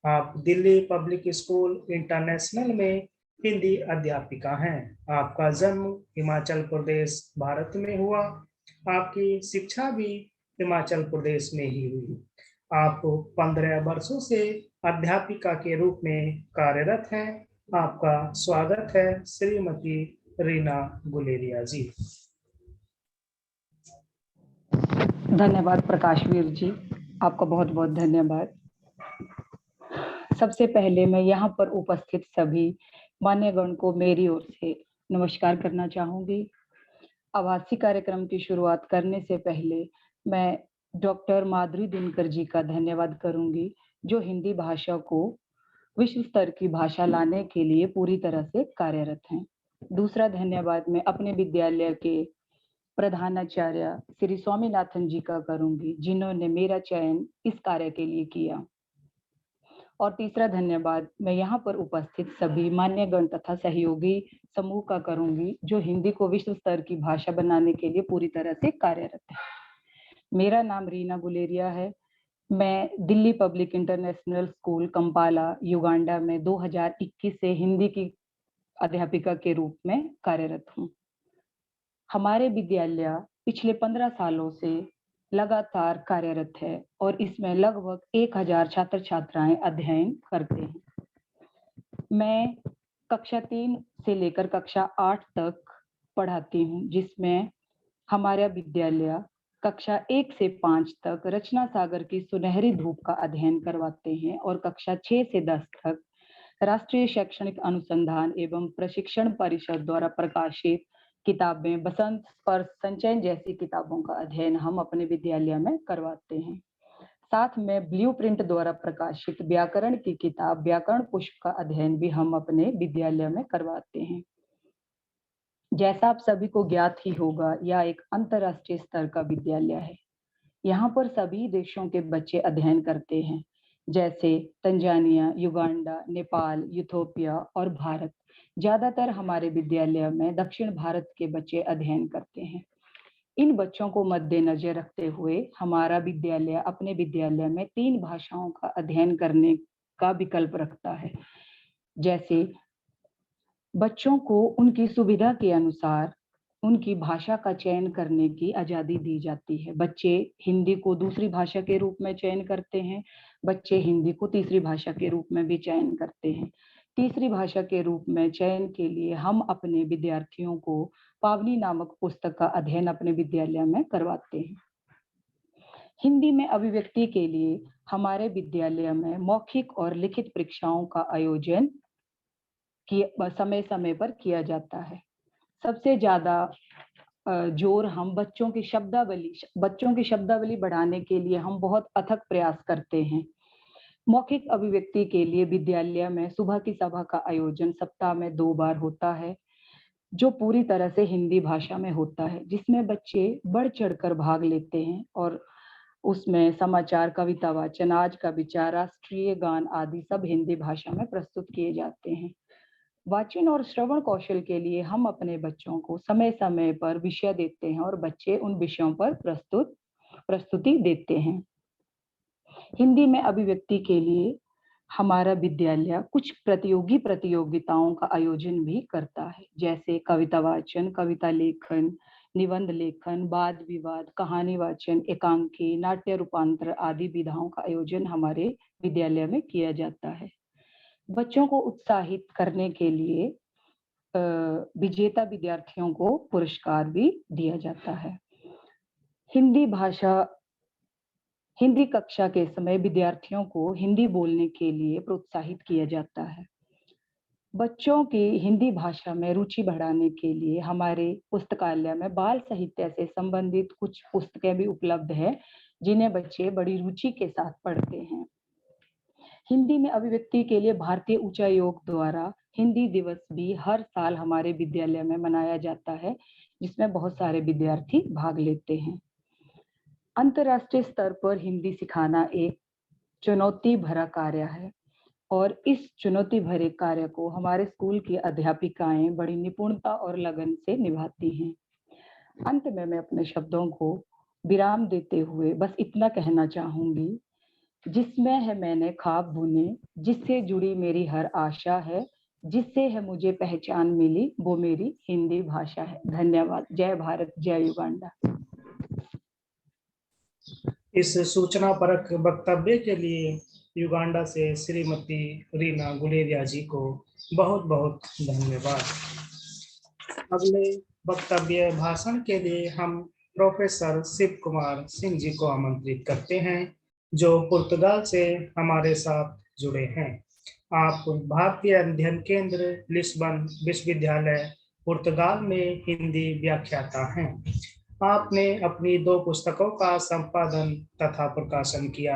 आप दिल्ली पब्लिक स्कूल इंटरनेशनल में हिंदी अध्यापिका हैं। आपका जन्म हिमाचल प्रदेश भारत में हुआ। आपकी शिक्षा भी हिमाचल प्रदेश में ही हुई। आप 15 वर्षों से अध्यापिका के रूप में कार्यरत हैं। आपका स्वागत है श्रीमती रीना गुलेरिया जी। धन्यवाद प्रकाशवीर जी, आपका बहुत बहुत धन्यवाद। सबसे पहले मैं यहाँ पर उपस्थित सभी मान्यगण को मेरी ओर से नमस्कार करना चाहूंगी। आभासी कार्यक्रम की शुरुआत करने से पहले मैं डॉक्टर माधुरी दिनकर जी का धन्यवाद करूंगी, जो हिंदी भाषा को विश्व स्तर की भाषा लाने के लिए पूरी तरह से कार्यरत हैं। दूसरा धन्यवाद मैं अपने विद्यालय के प्रधानाचार्य श्री स्वामीनाथन जी का करूंगी, जिन्होंने मेरा चयन इस कार्य के लिए किया। और तीसरा धन्यवाद मैं यहाँ पर उपस्थित सभी मान्यगण तथा सहयोगी समूह का करूंगी, जो हिंदी को विश्व स्तर की भाषा बनाने के लिए पूरी तरह से कार्यरत है। मेरा नाम रीना गुलेरिया है। मैं Delhi public international school Kampala Uganda में 2021 से हिंदी की अध्यापिका के रूप में कार्यरत हूँ। हमारे विद्यालय पिछले 15 सालों से लगातार कार्यरत है और इसमें लगभग 1000 छात्र छात्राएं अध्ययन करते हैं। मैं कक्षा 3 से लेकर कक्षा 8 तक पढ़ाती हूँ, जिसमें हमारा विद्यालय कक्षा 1 से 5 तक रचना सागर की सुनहरी धूप का अध्ययन करवाते हैं और कक्षा 6 से 10 तक राष्ट्रीय शैक्षणिक अनुसंधान एवं प्रशिक्षण परिषद द्वारा प्रकाशित किताबें, बसंत स्पर्श, संचयन जैसी किताबों का अध्ययन हम अपने विद्यालय में करवाते हैं। साथ में ब्लूप्रिंट द्वारा प्रकाशित व्याकरण की किताब व्याकरण पुष्प का अध्ययन भी हम अपने विद्यालय में करवाते हैं। जैसा आप सभी को ज्ञात ही होगा, यह एक अंतर्राष्ट्रीय स्तर का विद्यालय है। यहाँ पर सभी देशों के बच्चे अध्ययन करते हैं, जैसे तंजानिया, युगांडा, नेपाल, यूथोपिया और भारत। ज्यादातर हमारे विद्यालय में दक्षिण भारत के बच्चे अध्ययन करते हैं। इन बच्चों को मद्देनजर रखते हुए हमारा विद्यालय अपने विद्यालय में 3 भाषाओं का अध्ययन करने का विकल्प रखता है। जैसे बच्चों को उनकी सुविधा के अनुसार उनकी भाषा का चयन करने की आजादी दी जाती है। बच्चे हिंदी को दूसरी भाषा के रूप में चयन करते हैं। बच्चे हिंदी को तीसरी भाषा के रूप में भी चयन करते हैं। तीसरी भाषा के रूप में चयन के लिए हम अपने विद्यार्थियों को पावनी नामक पुस्तक का अध्ययन अपने विद्यालय में करवाते हैं। हिंदी में अभिव्यक्ति के लिए हमारे विद्यालय में मौखिक और लिखित परीक्षाओं का आयोजन समय समय पर किया जाता है। सबसे ज्यादा जोर हम बच्चों की शब्दावली बढ़ाने के लिए हम बहुत अथक प्रयास करते हैं। मौखिक अभिव्यक्ति के लिए विद्यालय में सुबह की सभा का आयोजन सप्ताह में 2 बार होता है, जो पूरी तरह से हिंदी भाषा में होता है, जिसमें बच्चे बढ़ चढ़कर भाग लेते हैं और उसमें समाचार, कविता वाचन, आज का विचार, राष्ट्रीय गान आदि सब हिंदी भाषा में प्रस्तुत किए जाते हैं। वाचन और श्रवण कौशल के लिए हम अपने बच्चों को समय समय पर विषय देते हैं और बच्चे उन विषयों पर प्रस्तुति देते हैं। हिंदी में अभिव्यक्ति के लिए हमारा विद्यालय कुछ प्रतियोगिताओं का आयोजन भी करता है, जैसे कविता वाचन, कविता लेखन, निबंध लेखन, वाद विवाद, कहानी वाचन, एकांकी, नाट्य रूपांतर आदि विधाओं का आयोजन हमारे विद्यालय में किया जाता है। बच्चों को उत्साहित करने के लिए विजेता विद्यार्थियों को पुरस्कार भी दिया जाता है। हिंदी कक्षा के समय विद्यार्थियों को हिंदी बोलने के लिए प्रोत्साहित किया जाता है। बच्चों की हिंदी भाषा में रुचि बढ़ाने के लिए हमारे पुस्तकालय में बाल साहित्य से संबंधित कुछ पुस्तकें भी उपलब्ध है, जिन्हें बच्चे बड़ी रुचि के साथ पढ़ते हैं। हिंदी में अभिव्यक्ति के लिए भारतीय उच्चायोग द्वारा हिंदी दिवस भी हर साल हमारे विद्यालय में मनाया जाता है, जिसमें बहुत सारे विद्यार्थी भाग लेते हैं। अंतर्राष्ट्रीय स्तर पर हिंदी सिखाना एक चुनौती भरा कार्य है और इस चुनौती भरे कार्य को हमारे स्कूल की अध्यापिकाएं बड़ी निपुणता और लगन से निभाती हैं। अंत में मैं अपने शब्दों को विराम देते हुए बस इतना कहना चाहूंगी, जिसमें है मैंने ख्वाब बुने, जिससे जुड़ी मेरी हर आशा है, जिससे है मुझे पहचान मिली, वो मेरी हिंदी भाषा है। धन्यवाद। जय भारत, जय युगांडा। इस सूचना परक वक्तव्य के लिए युगांडा से श्रीमती रीना गुलेरिया जी को बहुत बहुत धन्यवाद। अगले वक्तव्य भाषण के लिए हम प्रोफेसर शिव कुमार सिंह जी को आमंत्रित करते हैं, जो पुर्तगाल से हमारे साथ जुड़े हैं। आप भारतीय अध्ययन केंद्र लिस्बन विश्वविद्यालय पुर्तगाल में हिंदी व्याख्याता हैं। आपने अपनी 2 पुस्तकों का संपादन तथा प्रकाशन किया।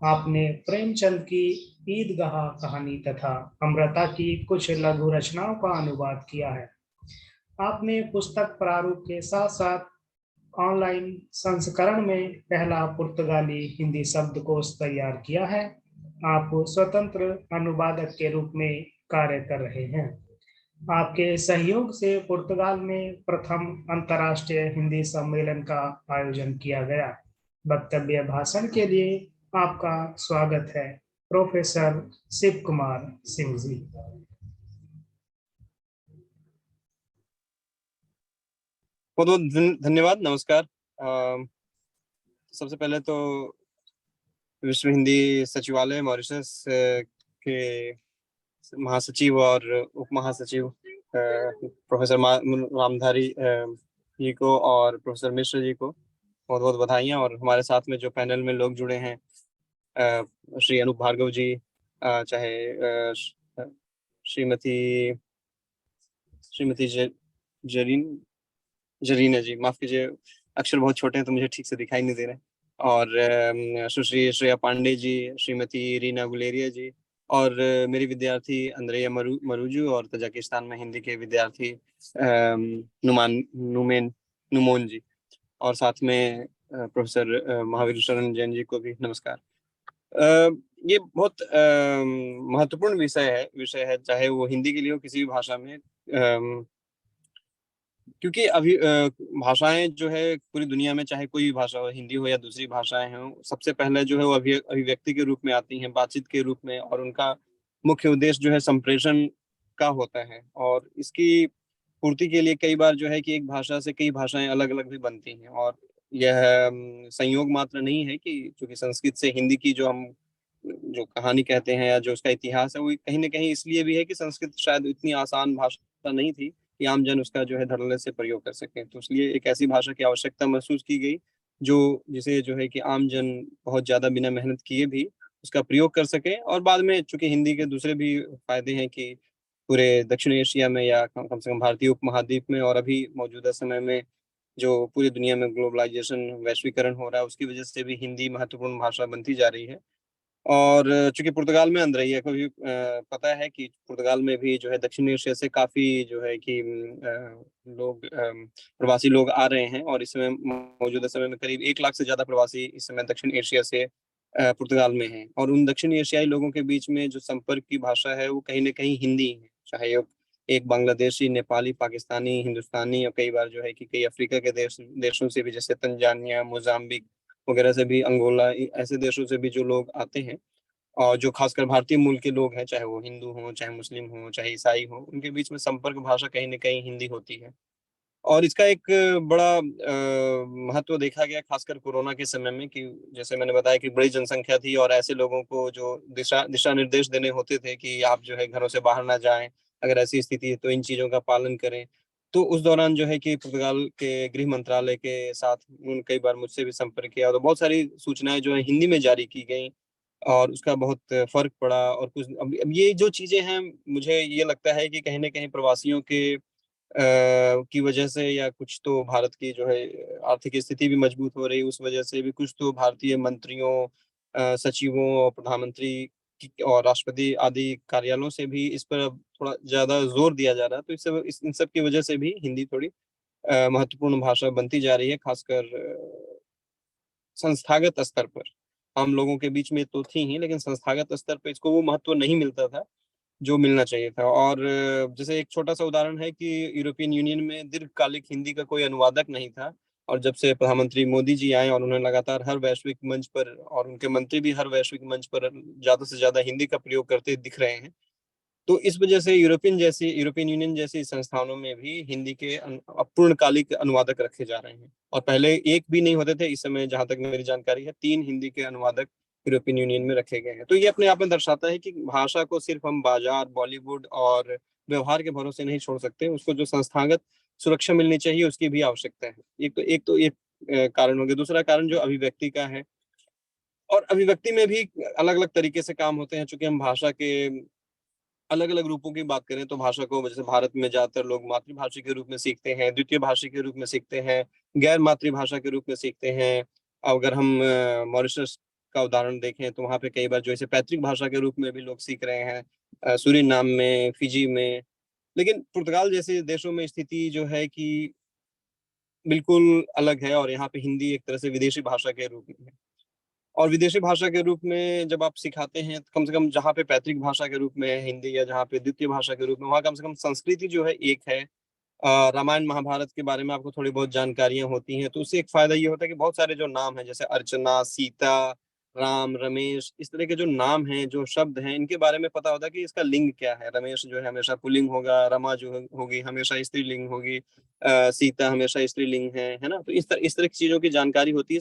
आपने प्रेमचंद की ईदगाह कहानी तथा अमृता की कुछ लघु रचनाओं का अनुवाद किया है। आपने पुस्तक प्रारूप के साथ साथ ऑनलाइन संस्करण में पहला पुर्तगाली हिंदी शब्दकोश तैयार किया है। आप स्वतंत्र अनुवादक के रूप में कार्य कर रहे हैं। आपके सहयोग से पुर्तगाल में प्रथम अंतर्राष्ट्रीय हिंदी सम्मेलन का आयोजन किया गया। वक्तव्य भाषण के लिए आपका स्वागत है, प्रोफेसर शिव कुमार सिंह जी। बहुत बहुत धन्यवाद। नमस्कार। सबसे पहले तो विश्व हिंदी सचिवालय मॉरिशस के महासचिव और उप महासचिव प्रोफेसर रामधारी जी को और प्रोफेसर मिश्र जी को बहुत बहुत बधाइयाँ। और हमारे साथ में जो पैनल में लोग जुड़े हैं, श्री अनूप भार्गव जी, चाहे श्रीमती जरीना जी, माफ कीजिए अक्षर बहुत छोटे हैं तो मुझे ठीक से दिखाई नहीं दे रहे, और सुश्री श्रेया पांडे जी, श्रीमती रीना गुलेरिया जी, और मेरी विद्यार्थी अंद्रेया मरूजू, और तजाकिस्तान में हिंदी के विद्यार्थी नुमोन जी, और साथ में प्रोफेसर महावीर शरण जैन जी को भी नमस्कार। ये बहुत महत्वपूर्ण विषय है, चाहे वो हिंदी के लिए हो, किसी भी भाषा में, क्योंकि अभी भाषाएं जो है पूरी दुनिया में, चाहे कोई भी भाषा हो, हिंदी हो या दूसरी भाषाएं हो, सबसे पहले जो है वो अभिव्यक्ति के रूप में आती हैं, बातचीत के रूप में, और उनका मुख्य उद्देश्य जो है संप्रेषण का होता है। और इसकी पूर्ति के लिए कई बार जो है कि एक भाषा से कई भाषाएं अलग अलग भी बनती हैं, और यह संयोग मात्र नहीं है कि चूंकि संस्कृत से हिंदी की जो कहानी कहते हैं या जो उसका इतिहास है, वो कहीं ना कहीं इसलिए भी है कि संस्कृत शायद इतनी आसान भाषा नहीं थी कि आम जन उसका जो है धड़ल्ले से प्रयोग कर सकें। तो इसलिए एक ऐसी भाषा की आवश्यकता महसूस की गई जिसे जो है कि आम जन बहुत ज्यादा बिना मेहनत किए भी उसका प्रयोग कर सके। और बाद में चूंकि हिंदी के दूसरे भी फायदे हैं कि पूरे दक्षिण एशिया में या कम से कम भारतीय उपमहाद्वीप में, और अभी मौजूदा समय में जो पूरी दुनिया में ग्लोबलाइजेशन, वैश्वीकरण हो रहा है, उसकी वजह से भी हिंदी महत्वपूर्ण भाषा बनती जा रही है। और चूंकि पुर्तगाल में अंद्रेया को भी पता है कि पुर्तगाल में भी जो है दक्षिण एशिया से काफी जो है कि प्रवासी लोग आ रहे हैं, और इस समय मौजूदा समय में करीब 1 लाख से ज्यादा प्रवासी इस समय दक्षिण एशिया से पुर्तगाल में हैं। और उन दक्षिण एशियाई लोगों के बीच में जो संपर्क की भाषा है वो कहीं ना कहीं हिंदी है, चाहे एक बांग्लादेशी, नेपाली, पाकिस्तानी, हिंदुस्तानी, और कई बार जो है कि कई अफ्रीका के देशों से भी, जैसे तंजानिया, मोजाम्बिक वगैरह से भी, अंगोला, ऐसे देशों से भी जो लोग आते हैं, और जो खासकर भारतीय मूल के लोग हैं, चाहे वो हिंदू हो, चाहे मुस्लिम हो, चाहे ईसाई हो, उनके बीच में संपर्क भाषा कहीं ना कहीं हिंदी होती है। और इसका एक बड़ा महत्व देखा गया खासकर कोरोना के समय में, कि जैसे मैंने बताया कि बड़ी जनसंख्या थी और ऐसे लोगों को जो दिशा निर्देश देने होते थे कि आप जो है घरों से बाहर ना जाएं, अगर ऐसी स्थिति है तो इन चीजों का पालन करें। तो उस दौरान जो है कि पुर्तगाल के गृह मंत्रालय के साथ उन्होंने कई बार मुझसे भी संपर्क किया, तो बहुत सारी सूचनाएं जो है हिंदी में जारी की गई और उसका बहुत फर्क पड़ा। और कुछ अब ये जो चीजें हैं, मुझे ये लगता है कि कहीं ना कहीं प्रवासियों के की वजह से, या कुछ तो भारत की जो है आर्थिक स्थिति भी मजबूत हो रही, उस वजह से भी कुछ तो भारतीय मंत्रियों, सचिवों और प्रधानमंत्री और राष्ट्रपति आदि कार्यालयों से भी इस पर अब थोड़ा ज्यादा जोर दिया जा रहा है। तो इन सब की वजह से भी हिंदी थोड़ी महत्वपूर्ण भाषा बनती जा रही है, खासकर संस्थागत स्तर पर। हम लोगों के बीच में तो थी ही, लेकिन संस्थागत स्तर पर इसको वो महत्व नहीं मिलता था जो मिलना चाहिए था। और जैसे एक छोटा सा उदाहरण है कि यूरोपियन यूनियन में दीर्घकालिक हिंदी का कोई अनुवादक नहीं था, और जब से प्रधानमंत्री मोदी जी आए और उन्होंने लगातार हर वैश्विक मंच पर, और उनके मंत्री भी हर वैश्विक मंच पर ज्यादा से ज्यादा हिंदी का प्रयोग करते दिख रहे हैं, तो इस वजह से यूरोपियन यूनियन जैसी संस्थानों में भी हिंदी के अपूर्णकालिक अनुवादक रखे जा रहे हैं। और पहले एक भी नहीं होते थे, इस समय जहां तक मेरी जानकारी है 3 हिंदी के अनुवादक यूरोपियन यूनियन में रखे गए हैं। तो ये अपने आप में दर्शाता है कि भाषा को सिर्फ हम बाजार, बॉलीवुड और व्यवहार के भरोसे नहीं छोड़ सकते, उसको जो संस्थागत सुरक्षा मिलनी चाहिए उसकी भी आवश्यकता है। एक कारण हो गया। दूसरा कारण जो अभिव्यक्ति का है, और अभिव्यक्ति में भी अलग अलग तरीके से काम होते हैं। चूंकि हम भाषा के अलग अलग रूपों की बात करें, तो भाषा को जैसे भारत में ज्यादातर लोग मातृभाषा के रूप में सीखते हैं, द्वितीय भाषा के रूप में सीखते हैं, गैर मातृभाषा के रूप में सीखते हैं। अगर हम मॉरिशस का उदाहरण देखें तो वहाँ पे कई बार जो है पैतृक भाषा के रूप में भी लोग सीख रहे हैं, सूरीनाम में, फिजी में। लेकिन पुर्तगाल जैसे देशों में स्थिति जो है कि बिल्कुल अलग है, और यहाँ पे हिंदी एक तरह से विदेशी भाषा के रूप में है। और विदेशी भाषा के रूप में जब आप सिखाते हैं, तो कम से कम जहाँ पे पैतृक भाषा के रूप में है हिंदी, या जहाँ पे द्वितीय भाषा के रूप में, वहाँ कम से कम संस्कृति जो है एक है। रामायण महाभारत के बारे में आपको थोड़ी बहुत जानकारियां होती हैं, तो उससे एक फायदा ये होता है कि बहुत सारे जो नाम हैं, जैसे अर्चना, सीता, राम, रमेश, इस तरह के जो नाम हैं, जो शब्द हैं, इनके बारे में पता होता है कि इसका लिंग क्या है। रमेश जो है हमेशा पुल्लिंग होगा, रमा जो होगी हमेशा स्त्रीलिंग होगी, सीता हमेशा स्त्रीलिंग है ना। तो इस तरह की चीजों की जानकारी होती है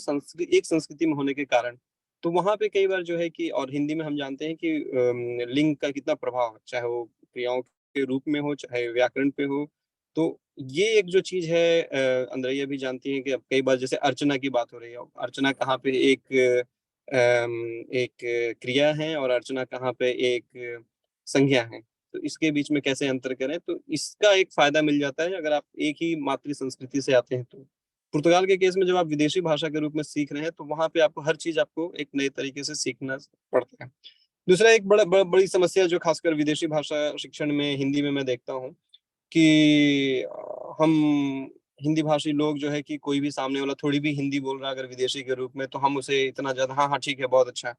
एक संस्कृति में होने के कारण। तो वहां पे कई बार जो है कि, और हिंदी में हम जानते हैं कि लिंग का कितना प्रभाव है, चाहे वो क्रियाओं के रूप में हो, चाहे व्याकरण पे हो। तो ये एक जो चीज है, अंदरिया भी जानती है कि अब कई बार जैसे अर्चना की बात हो रही है, अर्चना कहाँ पे एक क्रिया है और अर्चना कहाँ पे एक संज्ञा है, तो इसके बीच में कैसे अंतर करें। तो इसका एक फायदा मिल जाता है अगर आप एक ही मातृ संस्कृति से आते हैं। तो पुर्तगाल के केस में जब आप विदेशी भाषा के रूप में सीख रहे हैं, तो वहां पे आपको हर चीज आपको एक नए तरीके से सीखना पड़ता है। दूसरा एक बड़ी समस्या जो खासकर विदेशी भाषा शिक्षण में हिंदी में मैं देखता हूँ कि हम हिंदी भाषी लोग जो है कि कोई भी सामने वाला थोड़ी भी हिंदी बोल रहा है अगर विदेशी के रूप में, तो हम उसे इतना ज्यादा हाँ हाँ ठीक है बहुत अच्छा।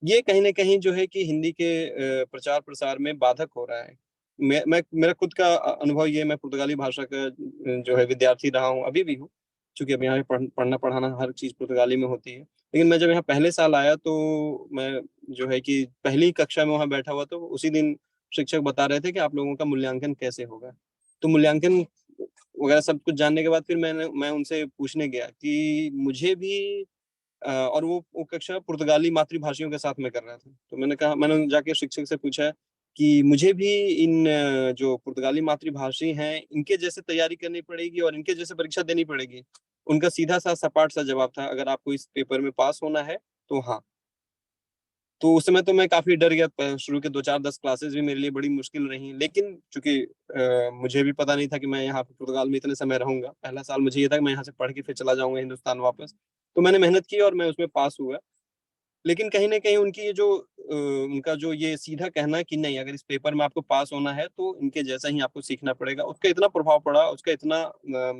ये कहीं ना कहीं जो है कि हिंदी के प्रचार प्रसार में बाधक हो रहा है। मैं मेरा खुद का अनुभव ये, मैं पुर्तगाली भाषा का जो है विद्यार्थी रहा हूँ, अभी भी हूँ, क्योंकि अब यहाँ पढ़ना पढ़ाना हर चीज पुर्तगाली में होती है। लेकिन मैं जब यहाँ पहले साल आया, तो मैं जो है कि पहली कक्षा में वहाँ बैठा हुआ, तो उसी दिन शिक्षक बता रहे थे कि आप लोगों का मूल्यांकन कैसे होगा। तो मूल्यांकन वगैरह सब कुछ जानने के बाद फिर मैं उनसे पूछने गया कि मुझे भी और वो कक्षा पुर्तगाली मातृभाषियों के साथ में कर रहा था। तो मैंने जाके शिक्षक से पूछा कि मुझे भी इन जो पुर्तगाली मातृभाषी हैं इनके जैसे तैयारी करनी पड़ेगी और इनके जैसे परीक्षा देनी पड़ेगी। उनका सीधा सा सपाट सा जवाब था, अगर आपको इस पेपर में पास होना है तो हाँ। तो उस समय तो मैं काफी डर गया, शुरू के 2-4-10 क्लासेस भी मेरे लिए बड़ी मुश्किल रही। लेकिन चूंकि मुझे भी पता नहीं था कि मैं यहाँ पे पुर्तगाल में इतने समय रहूंगा, पहला साल मुझे ये था कि मैं यहाँ से पढ़ के फिर चला जाऊंगा हिंदुस्तान वापस। तो मैंने मेहनत की और मैं उसमें पास हुआ। लेकिन कहीं ना कहीं उनकी ये जो उनका जो ये सीधा कहना कि नहीं, अगर इस पेपर में आपको पास होना है तो इनके जैसा ही आपको सीखना पड़ेगा, उसका इतना प्रभाव पड़ा, उसका इतना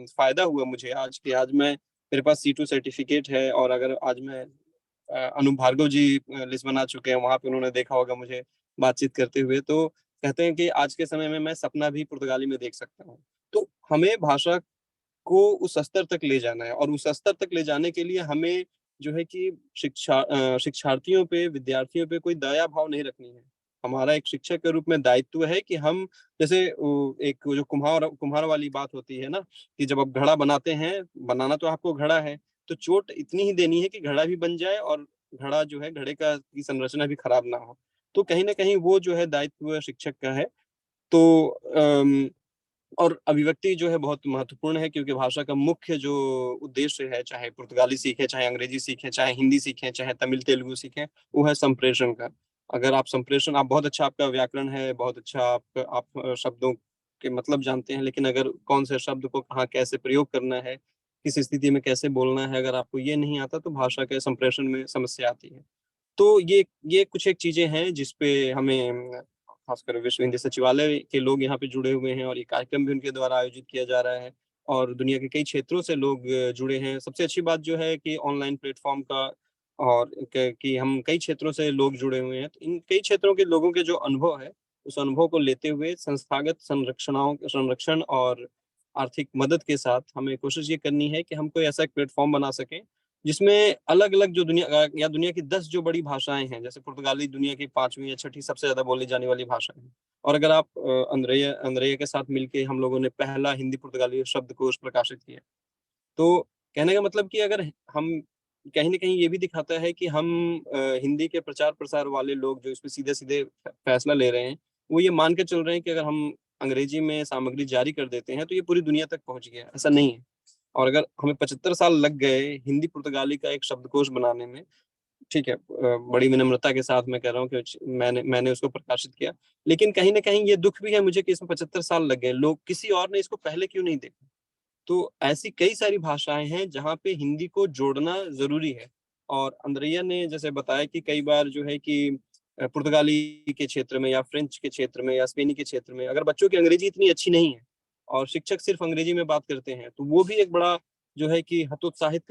फायदा हुआ मुझे आज मेरे पास C2 सर्टिफिकेट है। और अगर आज मैं अनु भार्गव जी लिस्ट बना चुके हैं, वहां पे उन्होंने देखा होगा मुझे बातचीत करते हुए, तो कहते हैं कि आज के समय में मैं सपना भी पुर्तगाली में देख सकता हूँ। तो हमें भाषा को उस स्तर तक ले जाना है, और उस स्तर तक ले जाने के लिए हमें जो है कि शिक्षार्थियों पे, विद्यार्थियों पे कोई दया भाव नहीं रखनी है। हमारा एक शिक्षक के रूप में दायित्व है कि हम जैसे एक जो कुम्हार वाली बात होती है ना, कि जब आप घड़ा बनाते हैं, बनाना तो आपको घड़ा है, तो चोट इतनी ही देनी है कि घड़ा भी बन जाए और घड़ा जो है, घड़े की संरचना भी खराब ना हो। तो कहीं ना कहीं वो जो है दायित्व शिक्षक का है। तो और अभिव्यक्ति जो है बहुत महत्वपूर्ण है, क्योंकि भाषा का मुख्य जो उद्देश्य है, चाहे पुर्तगाली सीखें, चाहे अंग्रेजी सीखें, चाहे हिंदी सीखें, चाहे तमिल तेलुगु सीखें, वो है संप्रेषण का। अगर आप संप्रेषण, आप बहुत अच्छा, आपका व्याकरण है बहुत अच्छा, आप शब्दों के मतलब जानते हैं, लेकिन अगर कौन से शब्द को कहाँ कैसे प्रयोग करना है, किस स्थिति में कैसे बोलना है, अगर आपको ये नहीं आता तो भाषा के संप्रेषण में समस्या आती है। तो ये कुछ एक चीजें हैं जिसपे हमें खासकर विश्व हिंदी सचिवालय के लोग यहाँ पे जुड़े हुए हैं, और ये कार्यक्रम भी उनके द्वारा आयोजित किया जा रहा है, और दुनिया के कई क्षेत्रों से लोग जुड़े हैं। सबसे अच्छी बात जो है कि ऑनलाइन प्लेटफॉर्म का, और कि हम कई क्षेत्रों से लोग जुड़े हुए हैं। तो इन कई क्षेत्रों के लोगों के जो अनुभव है, उस अनुभव को लेते हुए संस्थागत संरक्षण और आर्थिक मदद के साथ हमें कोशिश ये करनी है कि हम कोई ऐसा एक प्लेटफॉर्म बना सकें जिसमें अलग अलग जो दुनिया की 10 जो बड़ी भाषाएं हैं, जैसे पुर्तगाली दुनिया की 5वीं या 6ठी सबसे ज्यादा बोली जाने वाली भाषा है। और अगर आप अंद्रेया के साथ मिलके हम लोगों ने पहला हिंदी पुर्तगाली शब्दकोश प्रकाशित किया। तो कहने का मतलब कि अगर हम कहीं ना कहीं ये भी दिखाता है कि हम हिंदी के प्रचार प्रसार वाले लोग जो इसमें सीधे सीधे फैसला ले रहे हैं, वो ये मान के चल रहे हैं कि अगर हम अंग्रेजी में सामग्री जारी कर देते हैं तो ये पूरी दुनिया तक पहुंच गया। ऐसा नहीं है। और अगर हमें 75 साल लग गए हिंदी पुर्तगाली का एक शब्दकोश बनाने में, ठीक है, बड़ी विनम्रता के साथ मैं कह रहा हूँ कि मैंने उसको प्रकाशित किया, लेकिन कहीं ना कहीं ये दुख भी है मुझे कि इसमें 75 साल लग गए, लोग किसी और ने इसको पहले क्यों नहीं देखा। तो ऐसी कई सारी भाषाएं हैं जहाँ पे हिंदी को जोड़ना जरूरी है। और अंद्रेया ने जैसे बताया कि कई बार जो है कि पुर्तगाली के क्षेत्र में या फ्रेंच के क्षेत्र में या स्पेनी के क्षेत्र में अगर बच्चों की अंग्रेजी इतनी अच्छी नहीं है और शिक्षक सिर्फ अंग्रेजी में बात करते हैं, तो वो भी एक बड़ा जो है कि हतोत्साहित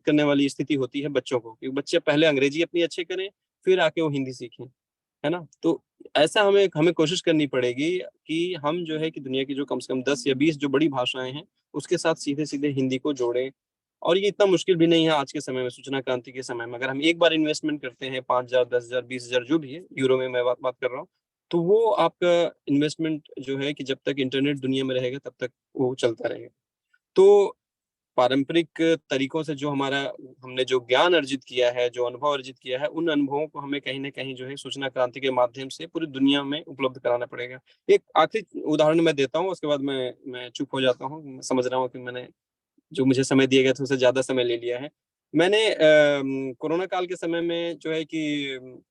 करने वाली स्थिति होती है बच्चों को, कि बच्चे पहले अंग्रेजी अपनी अच्छे करें, फिर आके वो हिंदी सीखें, है ना। तो ऐसा हमें हमें कोशिश करनी पड़ेगी कि हम जो है कि दुनिया की जो कम से कम 10 या 20 जो बड़ी भाषाएं हैं उसके साथ सीधे सीधे हिंदी को जोड़ें। और ये इतना मुश्किल भी नहीं है आज के समय में, सूचना क्रांति के समय में। अगर हम एक बार इन्वेस्टमेंट करते हैं 5,000, 10,000, 20,000 जो भी है, यूरो में मैं बात कर रहा हूँ, तो वो आपका इन्वेस्टमेंट जो है कि जब तक इंटरनेट दुनिया में रहेगा तब तक वो चलता रहेगा। तो पारंपरिक तरीकों से जो हमने जो ज्ञान अर्जित किया है, जो अनुभव अर्जित किया है, उन अनुभवों को हमें कहीं ना कहीं जो है सूचना क्रांति के माध्यम से पूरी दुनिया में उपलब्ध कराना पड़ेगा। एक आखिरी उदाहरण मैं देता हूँ, उसके बाद मैं चुप हो जाता हूँ। मैं समझ रहा हूँ कि मैंने जो मुझे समय दिया गया था उससे ज्यादा समय ले लिया है। मैंने कोरोना काल के समय में जो है कि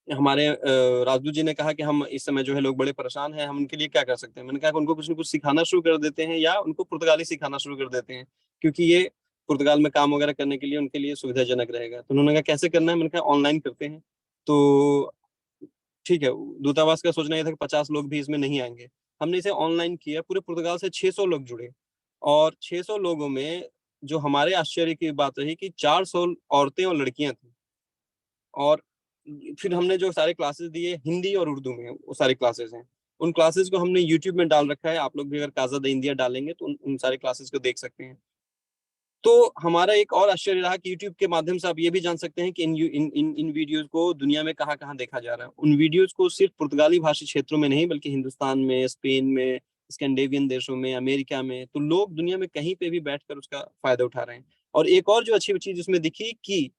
हमारे राजदूत जी ने कहा कि हम इस समय जो है लोग बड़े परेशान हैं, हम उनके लिए क्या कर सकते हैं। मैंने कहा कि उनको कुछ न कुछ सिखाना शुरू कर देते हैं या उनको पुर्तगाली सिखाना शुरू कर देते हैं, क्योंकि ये पुर्तगाल में काम वगैरह करने के लिए उनके लिए सुविधाजनक रहेगा। तो उन्होंने कहा कैसे करना है, मैंने कहा ऑनलाइन करते हैं। तो ठीक है, दूतावास का सोचना ये था कि 50 लोग भी इसमें नहीं आएंगे। हमने इसे ऑनलाइन किया, पूरे पुर्तगाल से 600 लोग जुड़े, और 600 लोगों में जो हमारे आश्चर्य की बात रही कि 400 औरतें और लड़कियां थी। और फिर हमने जो सारे क्लासेस दिए हिंदी और उर्दू में, वो सारे क्लासेस हैं, उन क्लासेस को हमने यूट्यूब में डाल रखा है। आप लोग भी अगर काजा द इंडिया डालेंगे तो उन सारे क्लासेस को देख सकते हैं। तो हमारा एक और आश्चर्य रहा कि यूट्यूब के माध्यम से आप ये भी जान सकते हैं कि इन वीडियोस को दुनिया में कहाँ कहाँ देखा जा रहा है। उन वीडियोस को सिर्फ पुर्तगाली भाषी क्षेत्रों में नहीं, बल्कि हिंदुस्तान में, स्पेन में, स्कैंडिनेवियन देशों में, अमेरिका में, तो लोग दुनिया में कहीं पे भी बैठकर उसका फायदा उठा रहे हैं। और एक और जो अच्छी चीज उसमें दिखी कि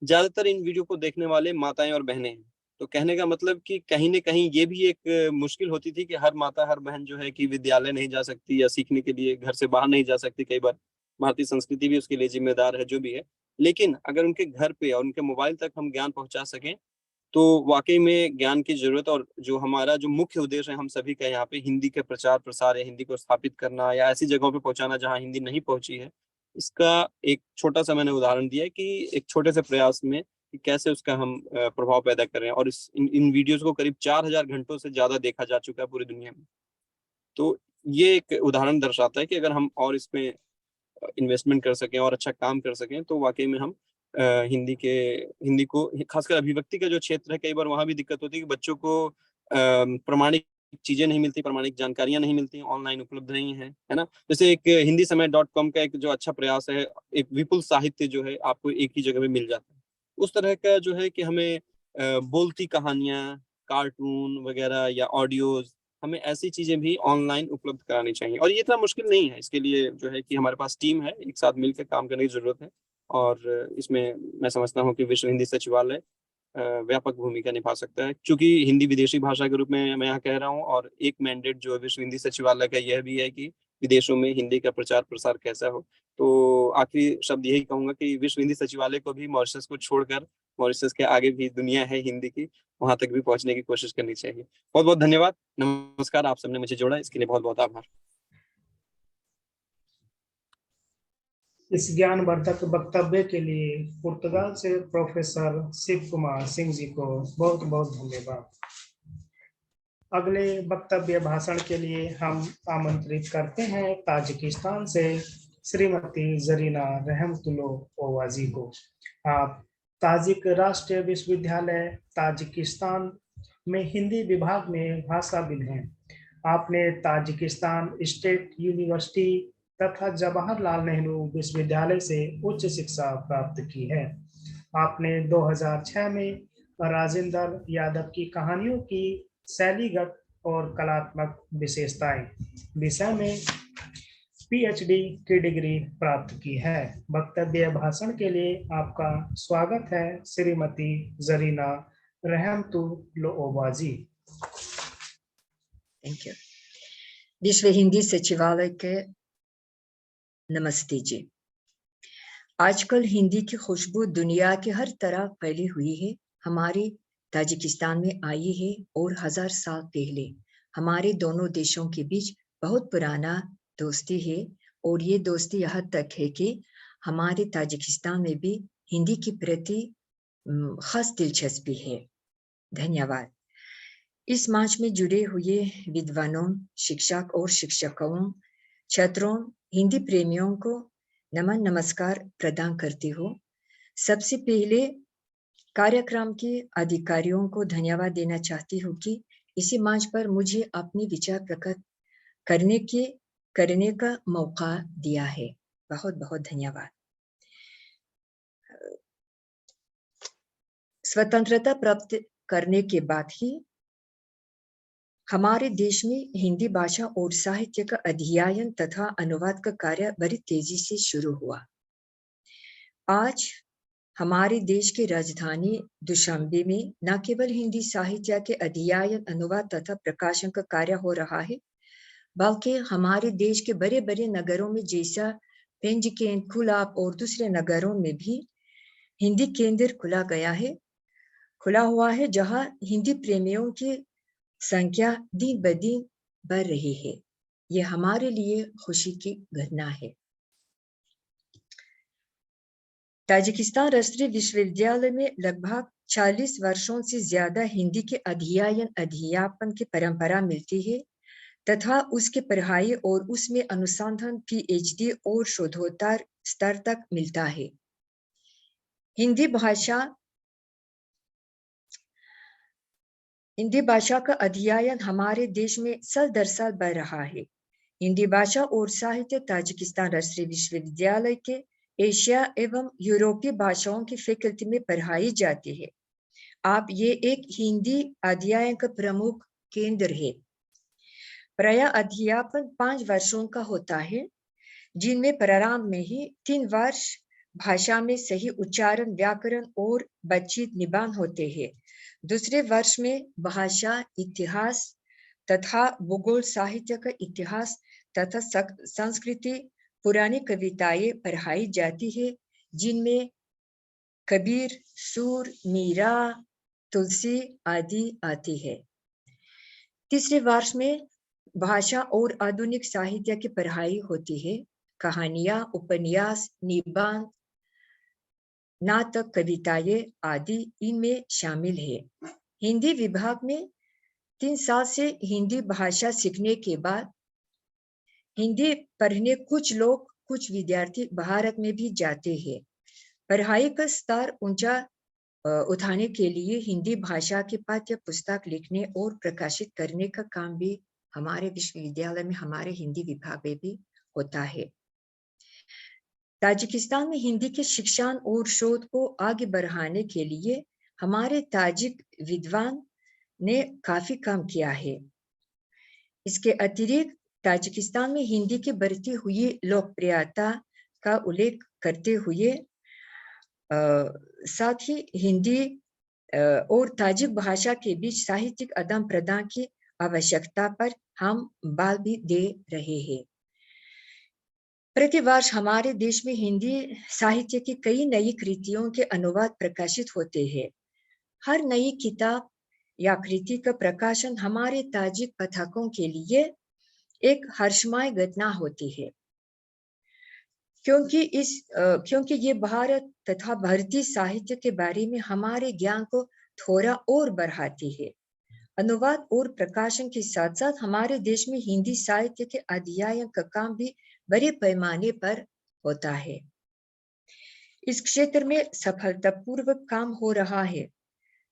ज्यादातर इन वीडियो को देखने वाले माताएं और बहनें हैं। तो कहने का मतलब कि कहीं न कहीं ये भी एक मुश्किल होती थी कि हर माता हर बहन जो है कि विद्यालय नहीं जा सकती या सीखने के लिए घर से बाहर नहीं जा सकती। कई बार भारतीय संस्कृति भी उसके लिए जिम्मेदार है, जो भी है। लेकिन अगर उनके घर पे और उनके मोबाइल तक हम ज्ञान पहुंचा सकें तो वाकई में ज्ञान की जरूरत, और जो हमारा जो मुख्य उद्देश्य है हम सभी का यहाँ पे हिंदी के प्रचार प्रसार या हिंदी को स्थापित करना या ऐसी जगहों पे पहुंचाना जहाँ हिंदी नहीं पहुंची है, इसका एक छोटा सा मैंने उदाहरण दिया है कि एक छोटे से प्रयास में कि कैसे उसका हम प्रभाव पैदा कर रहे हैं। और इन वीडियोस को करीब 4,000 घंटों से ज्यादा देखा जा चुका है पूरी दुनिया में। तो ये एक उदाहरण दर्शाता है कि अगर हम और इसमें इन्वेस्टमेंट कर सकें और अच्छा काम कर सकें तो वाकई में हम हिंदी को खासकर अभिव्यक्ति का जो क्षेत्र है, कई बार वहां भी दिक्कत होती है कि बच्चों को प्रमाणिक चीजें नहीं मिलती, प्रमाणिक जानकारियां नहीं मिलती, ऑनलाइन उपलब्ध नहीं है ना। जैसे एक हिंदी समय .com का एक जो अच्छा प्रयास है, एक विपुल साहित्य जो है आपको एक ही जगह में मिल जाता है। उस तरह का जो है कि हमें बोलती कहानियां, कार्टून वगैरह या ऑडियोज, हमें ऐसी चीजें भी ऑनलाइन उपलब्ध करानी चाहिए। और ये इतना मुश्किल नहीं है, इसके लिए जो है कि हमारे पास टीम है, एक साथ मिलकर काम करने की जरूरत है। और इसमें मैं समझता हूँ कि विश्व हिंदी सचिवालय व्यापक भूमिका निभा सकता है। क्योंकि हिंदी विदेशी भाषा के रूप में मैं यहाँ कह रहा हूँ, और एक मैंडेट जो है विश्व हिंदी सचिवालय का यह भी है कि विदेशों में हिंदी का प्रचार प्रसार कैसा हो। तो आखिरी शब्द यही कहूंगा कि विश्व हिंदी सचिवालय को भी मॉरिशस को छोड़कर, मॉरिशस के आगे भी दुनिया है हिंदी की, वहां तक भी पहुंचने की कोशिश करनी चाहिए। बहुत बहुत धन्यवाद, नमस्कार। आप सबने मुझे जोड़ा, इसके लिए बहुत बहुत आभार। इस ज्ञानवर्धक वक्तव्य के लिए पुर्तगाल से प्रोफेसर शिव कुमार सिंह जी को बहुत बहुत धन्यवाद। अगले वक्तव्य भाषण के लिए हम आमंत्रित करते हैं ताजिकिस्तान से श्रीमती जरीना रहमतुल्लाह जी को। आप ताजिक राष्ट्रीय विश्वविद्यालय ताजिकिस्तान में हिंदी विभाग में भाषाविद हैं। आपने ताजिकिस्तान स्टेट यूनिवर्सिटी तथा जवाहरलाल नेहरू विश्वविद्यालय से उच्च शिक्षा प्राप्त की है। आपने 2006 में राजेंद्र यादव की कहानियों की शैलीगत और कलात्मक विशेषताएं विषय में पीएचडी की डिग्री प्राप्त की है। वक्तव्य भाषण के लिए आपका स्वागत है श्रीमती जरीना रहमतुल्लाह जी। Thank you. विश्व हिंदी सचिवालय के नमस्ते जी। आजकल हिंदी की खुशबू दुनिया के हर तरफ फैली हुई है। हमारे ताजिकिस्तान में आई है और 1000 साल पहले हमारे दोनों देशों के बीच बहुत पुराना दोस्ती है। और ये दोस्ती यहाँ तक है कि हमारे ताजिकिस्तान में भी हिंदी के प्रति खास दिलचस्पी है। धन्यवाद। इस मंच में जुड़े हुए विद्वानों, शिक्षक और शिक्षकों, छात्रों, हिंदी प्रेमियों को नमन नमस्कार प्रदान करती हूँ। सबसे पहले कार्यक्रम के अधिकारियों को धन्यवाद देना चाहती हूँ कि इसी मंच पर मुझे अपने विचार प्रकट करने का मौका दिया है। बहुत बहुत धन्यवाद। स्वतंत्रता प्राप्त करने के बाद ही हमारे देश में हिंदी भाषा और साहित्य का अध्ययन तथा अनुवाद का कार्य बड़ी तेजी से शुरू हुआ। आज हमारे देश की राजधानी दुशांबे में न केवल हिंदी साहित्य के अध्ययन, अनुवाद तथा प्रकाशन का कार्य हो रहा है, बल्कि हमारे देश के बड़े बड़े नगरों में जैसा पेंजिकेन, कुलाब और दूसरे नगरों में भी हिंदी केंद्र खुला हुआ है, जहां हिंदी प्रेमियों की संख्या दिन ब दिन बढ़ रही है। यह हमारे लिए खुशी की घटना है। ताजिकिस्तान राष्ट्रीय विश्वविद्यालय में लगभग 40 वर्षों से ज्यादा हिंदी के अध्यापन की परंपरा मिलती है तथा उसके पढ़ाई और उसमें अनुसंधान पीएचडी और शोधोत्तर स्तर तक मिलता है। हिंदी भाषा का अध्ययन हमारे देश में साल दर साल बढ़ रहा है। हिंदी भाषा और साहित्य ताजिकिस्तान राष्ट्रीय विश्वविद्यालय के एशिया एवं यूरोपीय भाषाओं की फैकल्टी में पढ़ाई जाती है। आप ये एक हिंदी अध्ययन का प्रमुख केंद्र है। प्राय अध्यापन 5 वर्षों का होता है, जिनमें प्रारंभ में ही 3 वर्ष भाषा में सही उच्चारण, व्याकरण और बातचीत निबंध होते हैं। दूसरे वर्ष में भाषा इतिहास तथा भूगोल, साहित्य का इतिहास तथा संस्कृति, पुरानी कविताएं पढ़ाई जाती है, जिनमें कबीर, सूर, मीरा, तुलसी आदि आती है। तीसरे वर्ष में भाषा और आधुनिक साहित्य की पढ़ाई होती है। कहानियां, उपन्यास, निबंध, नाटक, कविताएं आदि इनमें शामिल है। हिंदी विभाग में 3 साल से हिंदी भाषा सीखने के बाद हिंदी पढ़ने कुछ विद्यार्थी भारत में भी जाते हैं। पढ़ाई का स्तर ऊंचा उठाने के लिए हिंदी भाषा की पाठ्य पुस्तक लिखने और प्रकाशित करने का काम भी हमारे विश्वविद्यालय में, हमारे हिंदी विभाग में भी होता है। ताजिकिस्तान में हिंदी के शिक्षण और शोध को आगे बढ़ाने के लिए हमारे ताजिक विद्वान ने काफी काम किया है। इसके अतिरिक्त ताजिकिस्तान में हिंदी की बढ़ती हुई लोकप्रियता का उल्लेख करते हुए साथ ही हिंदी और ताजिक भाषा के बीच साहित्यिक आदान प्रदान की आवश्यकता पर हम बल भी दे रहे हैं। प्रतिवर्ष हमारे देश में हिंदी साहित्य की कई नई कृतियों के अनुवाद प्रकाशित होते हैं। हर नई किताब या कृति का प्रकाशन हमारे ताजिक पाठकों के लिए एक हर्षमय घटना होती है, क्योंकि ये भारत तथा भारतीय साहित्य के बारे में हमारे ज्ञान को थोड़ा और बढ़ाती है। अनुवाद और प्रकाशन के साथ साथ हमारे देश में हिंदी साहित्य के अध्ययन का काम भी बड़े पैमाने पर होता है। इस क्षेत्र में सफलतापूर्वक काम हो रहा है।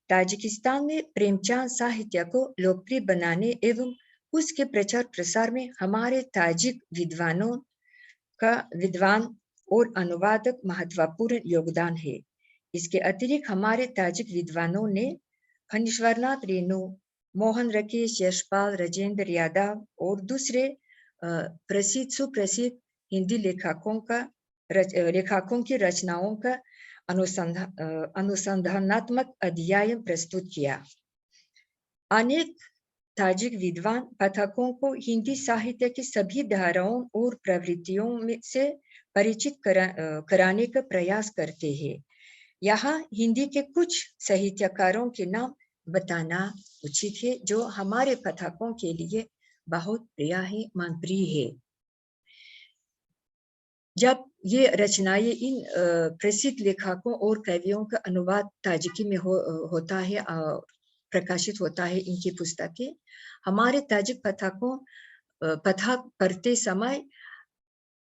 ताजिकिस्तान में प्रेमचंद साहित्य को लोकप्रिय बनाने एवं उसके प्रचार प्रसार में हमारे ताजिक विद्वान और अनुवादक महत्वपूर्ण योगदान है। इसके अतिरिक्त हमारे ताजिक विद्वानों ने फणीश्वरनाथ रेणु, मोहन राकेश, यशपाल, राजेंद्र यादव और दूसरे सुप्रसिद्ध हिंदी लेखकों की रचनाओं का अनुसंधानात्मक अध्ययन प्रस्तुत किया। अनेक ताजिक विद्वान पाठकों को हिंदी साहित्य की सभी धाराओं और प्रवृत्तियों में से परिचित कराने का प्रयास करते हैं। यहाँ हिंदी के कुछ साहित्यकारों के नाम बताना उचित है जो हमारे पाठकों के लिए बहुत मनप्रिय है। जब ये रचनाएं इन प्रसिद्ध लेखकों और कवियों का अनुवाद ताजिकी में होता है, प्रकाशित होता है इनकी पुस्तकें, हमारे ताजिक पाठक पढ़ते समय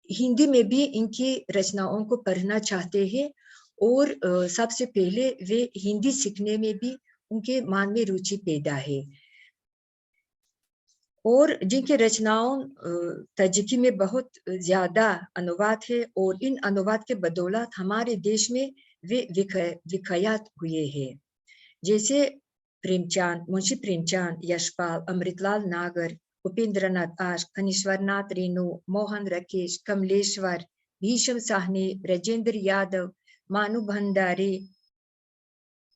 हिंदी में भी इनकी रचनाओं को पढ़ना चाहते हैं और सबसे पहले वे हिंदी सीखने में भी उनके मन में रुचि पैदा है। और जिनकी रचनाओं ताजिकी में बहुत ज्यादा अनुवाद है और इन अनुवाद के बदौलत हमारे देश में वे विख्यात हुए हैं, जैसे प्रेमचंद, मुंशी प्रेमचंद, यशपाल, अमृतलाल नागर, उपेंद्रनाथ आश, फणीश्वरनाथ रेणु, मोहन राकेश, कमलेश्वर, भीष्म साहनी, राजेंद्र यादव, मानु भंडारी,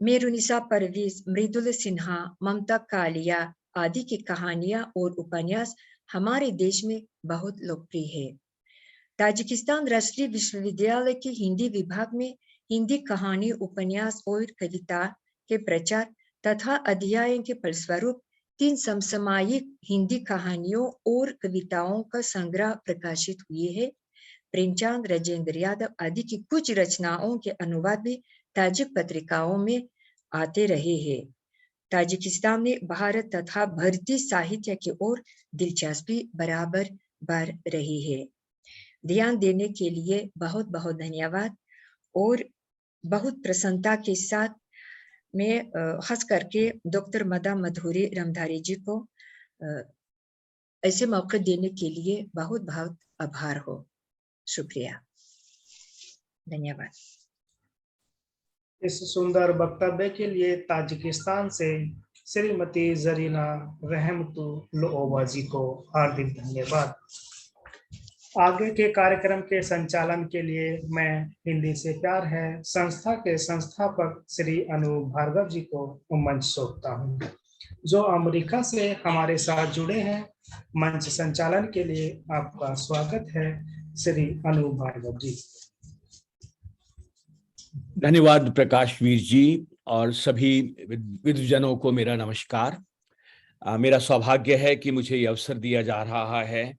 मेरुनिसा परवेज, मृदुल सिन्हा, ममता कालिया आदि की कहानियां और उपन्यास हमारे देश में बहुत लोकप्रिय है। ताजिकिस्तान राष्ट्रीय विश्वविद्यालय के हिंदी विभाग में हिंदी कहानी, उपन्यास और कविता के प्रचार तथा अध्ययन के फलस्वरूप 3 समसामयिक हिंदी कहानियों और कविताओं का संग्रह प्रकाशित हुए हैं। प्रेमचंद, राजेंद्र यादव आदि की कुछ रचनाओं के अनुवाद भी ताजिक पत्रिकाओं में आते रहे हैं। ताजिकिस्तान में भारत तथा भारतीय साहित्य की ओर दिलचस्पी बराबर बढ़ रही है। ध्यान देने के लिए बहुत बहुत धन्यवाद और बहुत प्रसन्नता के साथ मैं खास करके डॉक्टर मदा माधुरी रामधारी जी को ऐसे मौका देने के लिए बहुत बहुत आभार हो। शुक्रिया, धन्यवाद। इस सुंदर वक्तव्य के लिए ताजिकिस्तान से श्रीमती जरीना रहमतुल्लाह जी को हार्दिक धन्यवाद। आगे के कार्यक्रम के संचालन के लिए मैं हिंदी से प्यार है संस्था के संस्थापक श्री अनूप भार्गव जी को मंच सौंपता हूँ, जो अमेरिका से हमारे साथ जुड़े हैं। मंच संचालन के लिए आपका स्वागत है श्री अनूप भार्गव जी। धन्यवाद प्रकाश वीर जी और सभी विद्वजनों को मेरा नमस्कार। मेरा सौभाग्य है कि मुझे ये अवसर दिया जा रहा है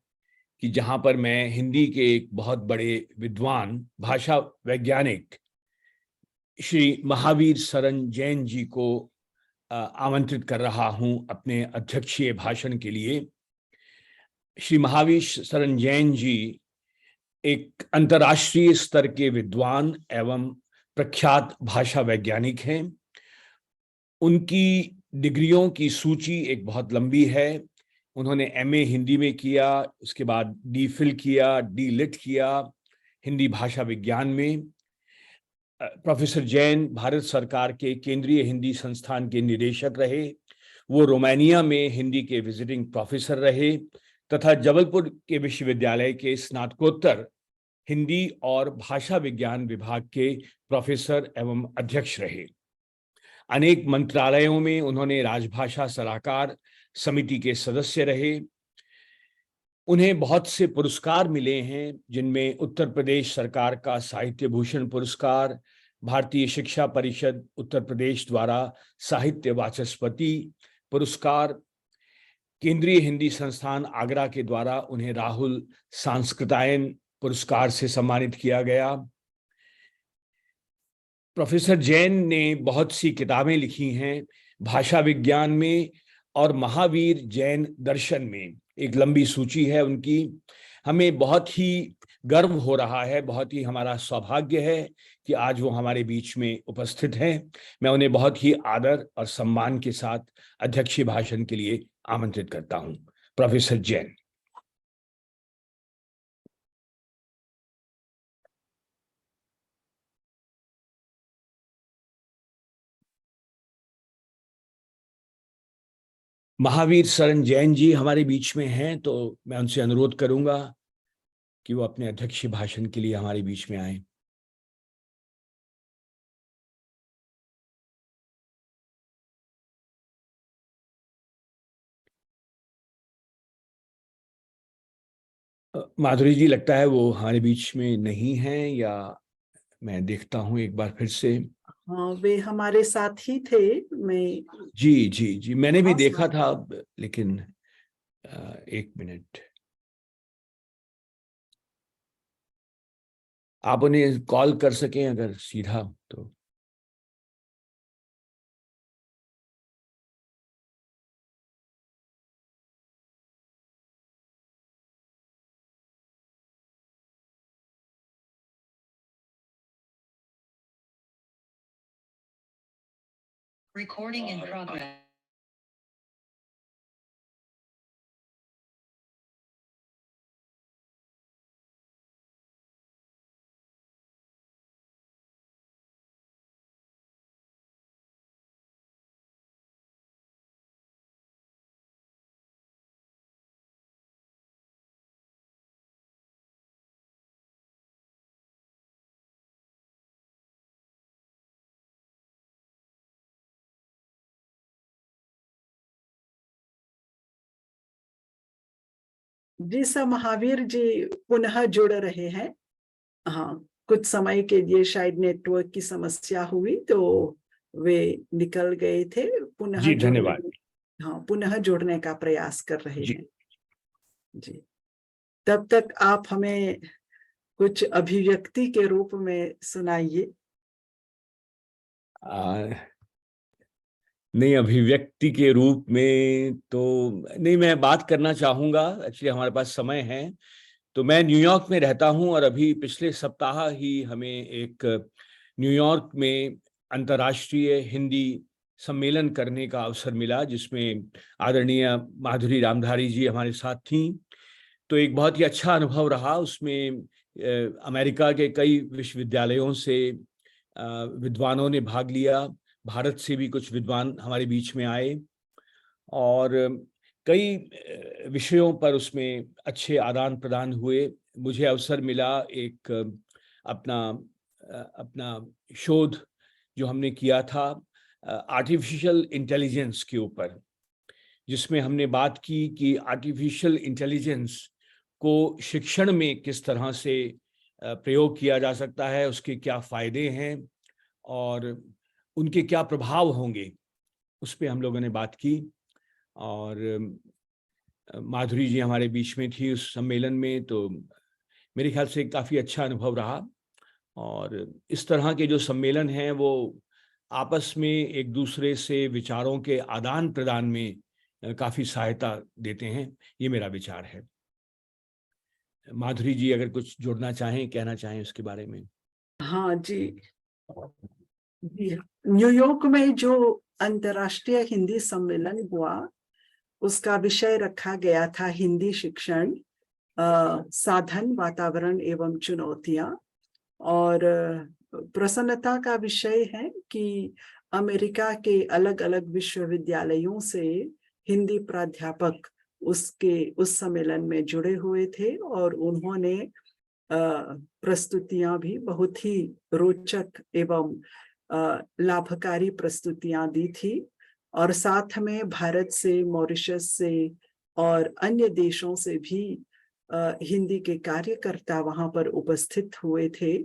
कि जहां पर मैं हिंदी के एक बहुत बड़े विद्वान भाषा वैज्ञानिक श्री महावीर शरण जैन जी को आमंत्रित कर रहा हूं अपने अध्यक्षीय भाषण के लिए। श्री महावीर शरण जैन जी एक अंतर्राष्ट्रीय स्तर के विद्वान एवं प्रख्यात भाषा वैज्ञानिक हैं। उनकी डिग्रियों की सूची एक बहुत लंबी है। उन्होंने एमए हिंदी में किया, उसके बाद डी फिल किया, डी लिट किया हिंदी भाषा विज्ञान में। प्रोफेसर जैन भारत सरकार के केंद्रीय हिंदी संस्थान के निदेशक रहे। वो रोमानिया में हिंदी के विजिटिंग प्रोफेसर रहे तथा जबलपुर के विश्वविद्यालय के स्नातकोत्तर हिंदी और भाषा विज्ञान विभाग के प्रोफेसर एवं अध्यक्ष रहे। अनेक मंत्रालयों में उन्होंने राजभाषा सलाहकार समिति के सदस्य रहे। उन्हें बहुत से पुरस्कार मिले हैं, जिनमें उत्तर प्रदेश सरकार का साहित्य भूषण पुरस्कार, भारतीय शिक्षा परिषद उत्तर प्रदेश द्वारा साहित्य वाचस्पति पुरस्कार, केंद्रीय हिंदी संस्थान आगरा के द्वारा उन्हें राहुल सांस्कृतायन पुरस्कार से सम्मानित किया गया। प्रोफेसर जैन ने बहुत सी किताबें लिखी हैं भाषा विज्ञान में और महावीर जैन दर्शन में, एक लंबी सूची है उनकी। हमें बहुत ही गर्व हो रहा है, बहुत ही हमारा सौभाग्य है कि आज वो हमारे बीच में उपस्थित हैं। मैं उन्हें बहुत ही आदर और सम्मान के साथ अध्यक्षीय भाषण के लिए आमंत्रित करता हूं। प्रोफेसर जैन। महावीर शरण जैन जी हमारे बीच में हैं, तो मैं उनसे अनुरोध करूंगा कि वो अपने अध्यक्षीय भाषण के लिए हमारे बीच में आए। माधुरी जी, लगता है वो हमारे बीच में नहीं हैं, या मैं देखता हूं एक बार फिर से। हाँ, वे हमारे साथ ही थे। मैं जी जी जी, मैंने भी हाँ, देखा था, लेकिन एक मिनट, आप उन्हें कॉल कर सकें अगर सीधा तो। Recording in progress. जी सर, महावीर जी पुनः जुड़ रहे हैं। हाँ, कुछ समय के लिए शायद नेटवर्क की समस्या हुई तो वे निकल गए थे। पुनः जी, धन्यवाद। हाँ, पुनः जुड़ने का प्रयास कर रहे जी। हैं। जी, तब तक आप हमें कुछ अभिव्यक्ति के रूप में सुनाइए। नहीं, अभिव्यक्ति के रूप में तो नहीं, मैं बात करना चाहूंगा। एक्चुअली हमारे पास समय है, तो मैं न्यूयॉर्क में रहता हूं और अभी पिछले सप्ताह ही हमें एक न्यूयॉर्क में अंतर्राष्ट्रीय हिंदी सम्मेलन करने का अवसर मिला, जिसमें आदरणीय माधुरी रामधारी जी हमारे साथ थीं। तो एक बहुत ही अच्छा अनुभव रहा। उसमें अमेरिका के कई विश्वविद्यालयों से विद्वानों ने भाग लिया, भारत से भी कुछ विद्वान हमारे बीच में आए और कई विषयों पर उसमें अच्छे आदान प्रदान हुए। मुझे अवसर मिला एक अपना शोध जो हमने किया था आर्टिफिशियल इंटेलिजेंस के ऊपर, जिसमें हमने बात की कि आर्टिफिशियल इंटेलिजेंस को शिक्षण में किस तरह से प्रयोग किया जा सकता है, उसके क्या फायदे हैं और उनके क्या प्रभाव होंगे, उस पर हम लोगों ने बात की। और माधुरी जी हमारे बीच में थी उस सम्मेलन में, तो मेरे ख्याल से काफ़ी अच्छा अनुभव रहा। और इस तरह के जो सम्मेलन हैं वो आपस में एक दूसरे से विचारों के आदान प्रदान में काफ़ी सहायता देते हैं, ये मेरा विचार है। माधुरी जी अगर कुछ जोड़ना चाहें, कहना चाहें उसके बारे में। हाँ जी, न्यूयॉर्क में जो अंतर्राष्ट्रीय हिंदी सम्मेलन हुआ उसका विषय रखा गया था हिंदी शिक्षण, साधन, वातावरण एवं चुनौतियां। और प्रसन्नता का विषय है कि अमेरिका के अलग अलग विश्वविद्यालयों से हिंदी प्राध्यापक उस सम्मेलन में जुड़े हुए थे और उन्होंने प्रस्तुतियां भी बहुत ही रोचक एवं लाभकारी प्रस्तुतियां दी थी। और साथ में भारत से, मॉरिशस से और अन्य देशों से भी हिंदी के कार्यकर्ता वहां पर उपस्थित हुए थे।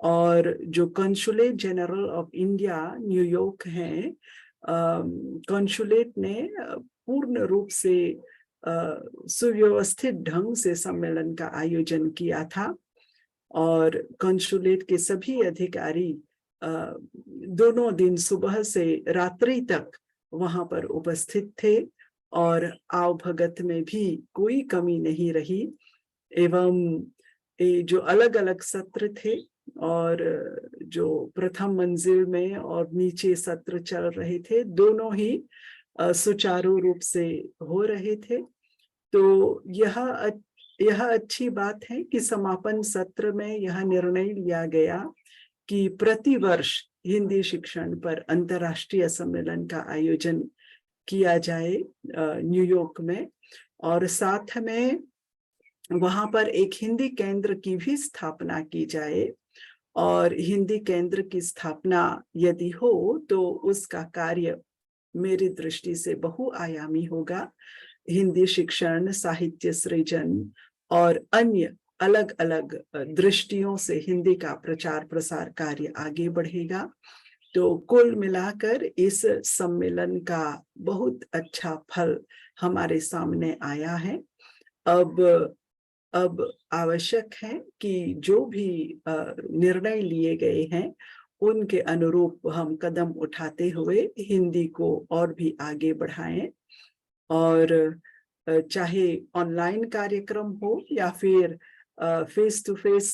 और जो consulate general of India New York हैं, कॉन्सुलेट ने पूर्ण रूप से सुव्यवस्थित ढंग से सम्मेलन का आयोजन किया था और कॉन्सुलेट के सभी अधिकारी दोनों दिन सुबह से रात्रि तक वहां पर उपस्थित थे और आवभगत में भी कोई कमी नहीं रही। एवं जो अलग अलग सत्र थे और जो प्रथम मंजिल में और नीचे सत्र चल रहे थे, दोनों ही सुचारू रूप से हो रहे थे। तो यह अच्छी बात है कि समापन सत्र में यह निर्णय लिया गया कि प्रतिवर्ष हिंदी शिक्षण पर अंतर्राष्ट्रीय सम्मेलन का आयोजन किया जाए न्यूयॉर्क में, और साथ में वहां पर एक हिंदी केंद्र की भी स्थापना की जाए। और हिंदी केंद्र की स्थापना यदि हो तो उसका कार्य मेरी दृष्टि से बहुआयामी होगा। हिंदी शिक्षण, साहित्य सृजन और अन्य अलग अलग दृष्टियों से हिंदी का प्रचार प्रसार कार्य आगे बढ़ेगा। तो कुल मिलाकर इस सम्मेलन का बहुत अच्छा फल हमारे सामने आया है। अब आवश्यक है कि जो भी निर्णय लिए गए हैं उनके अनुरूप हम कदम उठाते हुए हिंदी को और भी आगे बढ़ाएं। और चाहे ऑनलाइन कार्यक्रम हो या फिर फेस टू फेस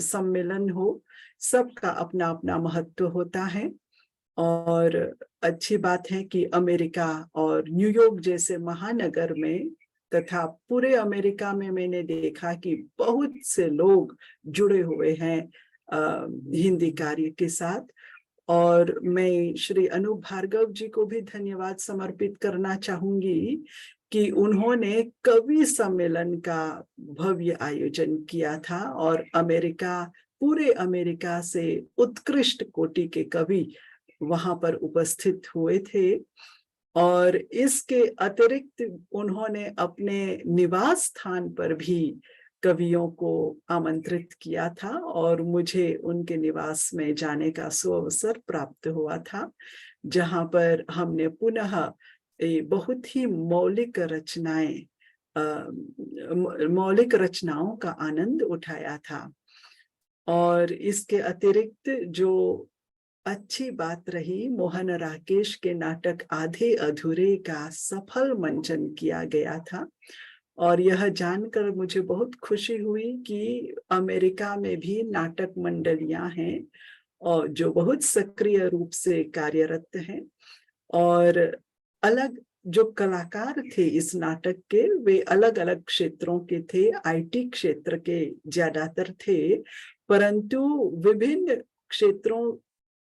सम्मेलन हो, सबका अपना अपना महत्व होता है। और अच्छी बात है कि अमेरिका और न्यूयॉर्क जैसे महानगर में तथा पूरे अमेरिका में मैंने देखा कि बहुत से लोग जुड़े हुए हैं हिंदी कार्य के साथ। और मैं श्री अनूप भार्गव जी को भी धन्यवाद समर्पित करना चाहूंगी कि उन्होंने कवि सम्मेलन का भव्य आयोजन किया था और पूरे अमेरिका से उत्कृष्ट कोटि के कवि वहां पर उपस्थित हुए थे। और इसके अतिरिक्त उन्होंने अपने निवास स्थान पर भी कवियों को आमंत्रित किया था और मुझे उनके निवास में जाने का सुअवसर प्राप्त हुआ था, जहां पर हमने पुनः बहुत ही मौलिक रचनाओं का आनंद उठाया था। और इसके अतिरिक्त जो अच्छी बात रही, मोहन राकेश के नाटक आधे अधूरे का सफल मंचन किया गया था। और यह जानकर मुझे बहुत खुशी हुई कि अमेरिका में भी नाटक मंडलियां हैं और जो बहुत सक्रिय रूप से कार्यरत हैं। और अलग जो कलाकार थे इस नाटक के, वे अलग अलग क्षेत्रों के थे, आईटी क्षेत्र के ज्यादातर थे, परंतु विभिन्न क्षेत्रों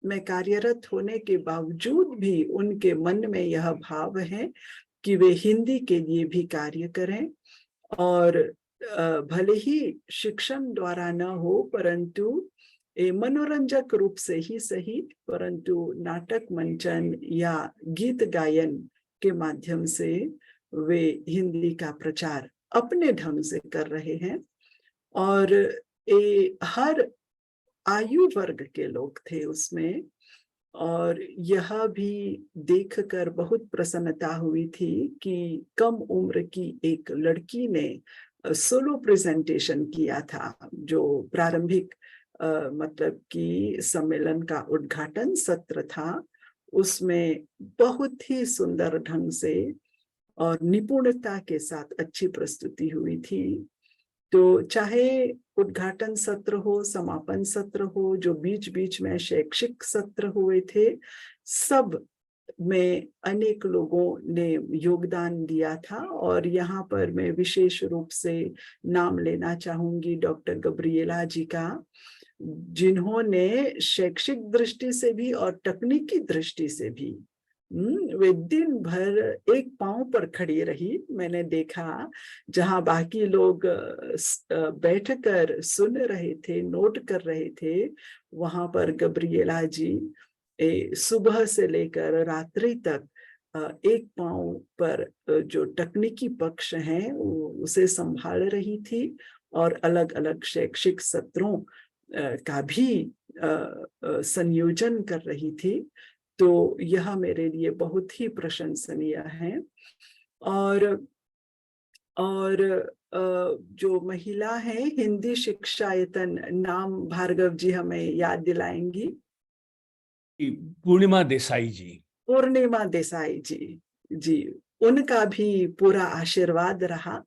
में कार्यरत होने के बावजूद भी उनके मन में यह भाव है कि वे हिंदी के लिए भी कार्य करें। और भले ही शिक्षण द्वारा न हो परंतु मनोरंजक रूप से ही सही, परंतु नाटक मंचन या गीत गायन के माध्यम से वे हिंदी का प्रचार अपने ढंग से कर रहे हैं। और हर आयु वर्ग के लोग थे उसमें। और यह भी देखकर बहुत प्रसन्नता हुई थी कि कम उम्र की एक लड़की ने सोलो प्रेजेंटेशन किया था, जो प्रारंभिक मतलब कि सम्मेलन का उद्घाटन सत्र था। उसमें बहुत ही सुंदर ढंग से और निपुणता के साथ अच्छी प्रस्तुति हुई थी। तो चाहे उद्घाटन सत्र हो, समापन सत्र हो, जो बीच बीच में शैक्षिक सत्र हुए थे, सब में अनेक लोगों ने योगदान दिया था। और यहाँ पर मैं विशेष रूप से नाम लेना चाहूंगी डॉक्टर गब्रिएला जी का, जिन्होंने शैक्षिक दृष्टि से भी और तकनीकी दृष्टि से भी वे दिन भर एक पांव पर खड़ी रही। मैंने देखा जहां बाकी लोग बैठकर सुन रहे थे, नोट कर रहे थे, वहां पर गब्रिएला जी सुबह से लेकर रात्रि तक एक पांव पर जो तकनीकी पक्ष हैं उसे संभाल रही थी और अलग अलग शैक्षिक सत्रों का भी संयोजन कर रही थी। तो यह मेरे लिए बहुत ही प्रशंसनीय है। और जो महिला है हिंदी शिक्षायतन, नाम भार्गव जी हमें याद दिलाएंगी। पूर्णिमा देसाई जी। पूर्णिमा देसाई जी, जी, उनका भी पूरा आशीर्वाद रहा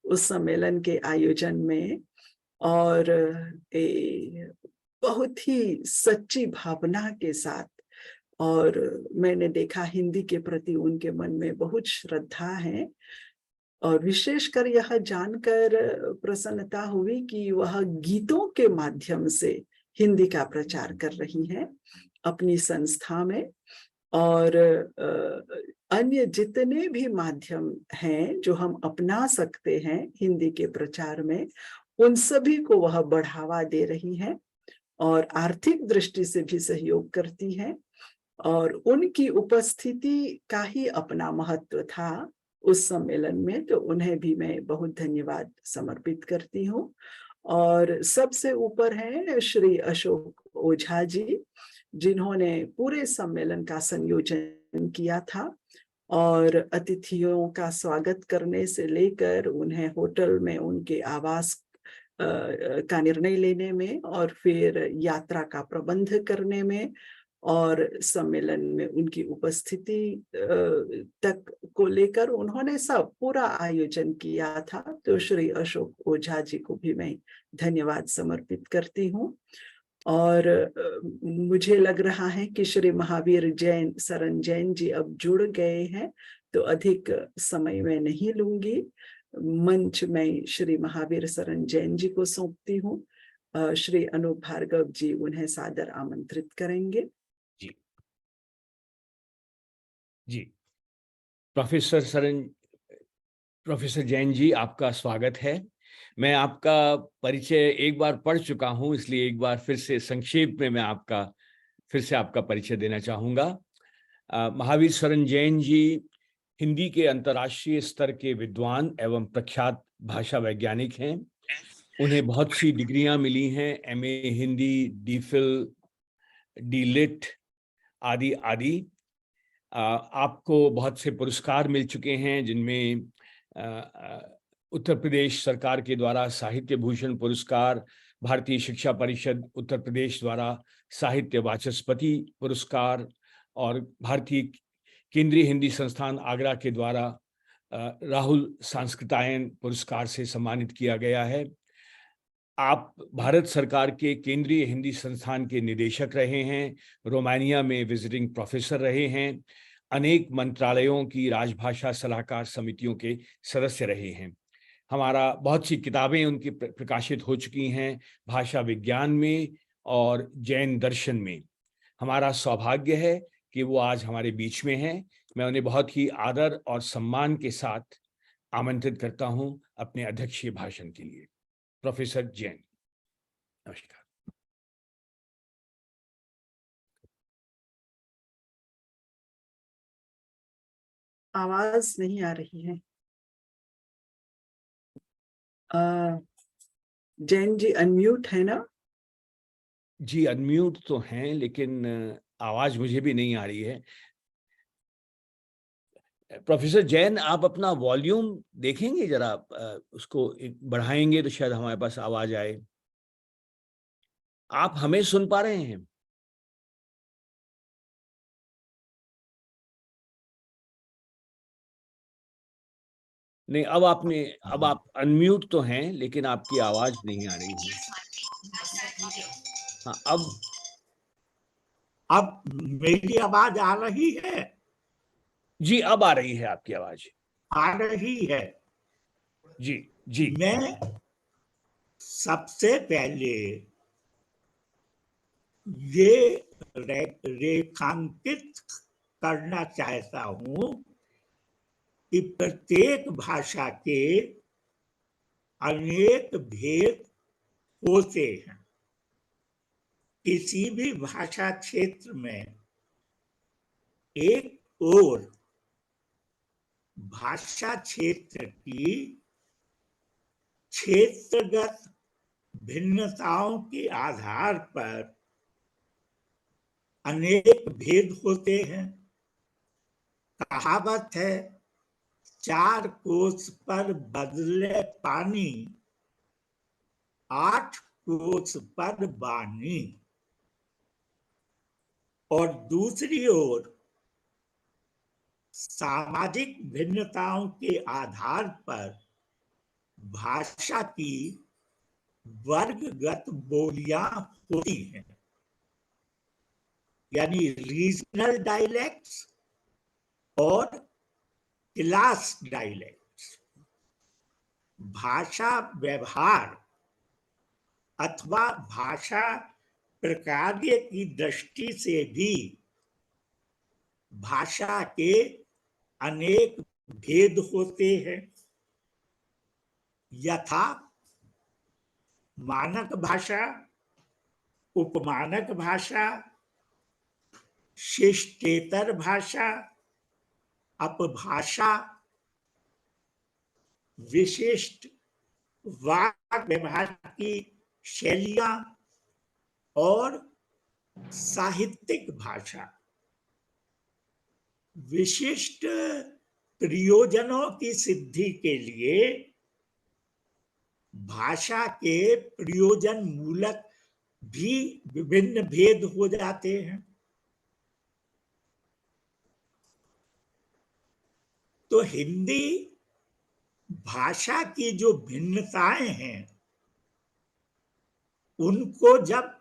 उस सम्मेलन के आयोजन में और बहुत ही सच्ची भावना के साथ। और मैंने देखा हिंदी के प्रति उनके मन में बहुत श्रद्धा है और विशेषकर यह जानकर प्रसन्नता हुई कि वह गीतों के माध्यम से हिंदी का प्रचार कर रही हैं अपनी संस्था में। और अन्य जितने भी माध्यम हैं जो हम अपना सकते हैं हिंदी के प्रचार में, उन सभी को वह बढ़ावा दे रही हैं और आर्थिक दृष्टि से भी सहयोग करती हैं। और उनकी उपस्थिति का ही अपना महत्व था उस सम्मेलन में, तो उन्हें भी मैं बहुत धन्यवाद समर्पित करती हूँ। और सबसे ऊपर है श्री अशोक ओझा जी, जिन्होंने पूरे सम्मेलन का संयोजन किया था और अतिथियों का स्वागत करने से लेकर उन्हें होटल में उनके आवास का निर्णय लेने में और फिर यात्रा का प्रबंध करने में और सम्मेलन में उनकी उपस्थिति तक को लेकर उन्होंने सब पूरा आयोजन किया था। तो श्री अशोक ओझा जी को भी मैं धन्यवाद समर्पित करती हूँ। और मुझे लग रहा है कि श्री महावीर जैन, सरन जैन जी अब जुड़ गए हैं, तो अधिक समय मैं नहीं लूंगी। मंच में श्री महावीर सरन जैन जी को सौंपती हूँ। श्री अनूप भार्गव जी उन्हें सादर आमंत्रित करेंगे। जी, प्रोफेसर जैन जी, आपका स्वागत है। मैं आपका परिचय एक बार पढ़ चुका हूं, इसलिए एक बार फिर से संक्षेप में मैं आपका परिचय देना चाहूंगा। महावीर सरन जैन जी हिंदी के अंतर्राष्ट्रीय स्तर के विद्वान एवं प्रख्यात भाषा वैज्ञानिक हैं। उन्हें बहुत सी डिग्रियां मिली हैं, MA हिंदी, DPhil, DLit आदि आदि। आपको बहुत से पुरस्कार मिल चुके हैं, जिनमें उत्तर प्रदेश सरकार के द्वारा साहित्य भूषण पुरस्कार, भारतीय शिक्षा परिषद उत्तर प्रदेश द्वारा साहित्य वाचस्पति पुरस्कार और भारतीय केंद्रीय हिंदी संस्थान आगरा के द्वारा राहुल सांस्कृतायन पुरस्कार से सम्मानित किया गया है। आप भारत सरकार के केंद्रीय हिंदी संस्थान के निदेशक रहे हैं, रोमानिया में विजिटिंग प्रोफेसर रहे हैं, अनेक मंत्रालयों की राजभाषा सलाहकार समितियों के सदस्य रहे हैं। हमारा बहुत सी किताबें उनकी प्रकाशित हो चुकी हैं भाषा विज्ञान में और जैन दर्शन में। हमारा सौभाग्य है कि वो आज हमारे बीच में हैं। मैं उन्हें बहुत ही आदर और सम्मान के साथ आमंत्रित करता हूं अपने अध्यक्षीय भाषण के लिए। प्रोफेसर जैन, नमस्कार। आवाज नहीं आ रही है। जैन जी अनम्यूट है ना? जी अनम्यूट तो हैं, लेकिन आवाज मुझे भी नहीं आ रही है। प्रोफेसर जैन, आप अपना वॉल्यूम देखेंगे जरा, उसको बढ़ाएंगे तो शायद हमारे पास आवाज आए। आप हमें सुन पा रहे हैं? नहीं, अब आप अनम्यूट तो हैं, लेकिन आपकी आवाज नहीं आ रही है। हाँ, अब मेरी आवाज आ रही है? जी, अब आ रही है आपकी आवाज। आ रही है। जी जी। मैं सबसे पहले ये रेखांकित करना चाहता हूं कि प्रत्येक भाषा के अनेक भेद होते हैं। किसी भी भाषा क्षेत्र में एक ओर भाषा क्षेत्र की क्षेत्रगत भिन्नताओं के आधार पर अनेक भेद होते हैं। कहावत है, 4 कोस पर बदले पानी, 8 कोस पर बानी। और दूसरी ओर सामाजिक भिन्नताओं के आधार पर भाषा की वर्गगत बोलियां होती हैं, यानी रीजनल डायलेक्ट्स और क्लास डायलेक्ट्स। भाषा व्यवहार अथवा भाषा प्रकार्य की दृष्टि से भी भाषा के अनेक भेद होते हैं। यथा मानक भाषा, उपमानक भाषा, शिष्टेतर भाषा, अपभाषा, विशिष्ट वाक व्यवहार की शैलियां और साहित्यिक भाषा। विशिष्ट प्रयोजनों की सिद्धि के लिए भाषा के प्रयोजन मूलक भी विभिन्न भेद हो जाते हैं। तो हिंदी भाषा की जो भिन्नताएं हैं उनको जब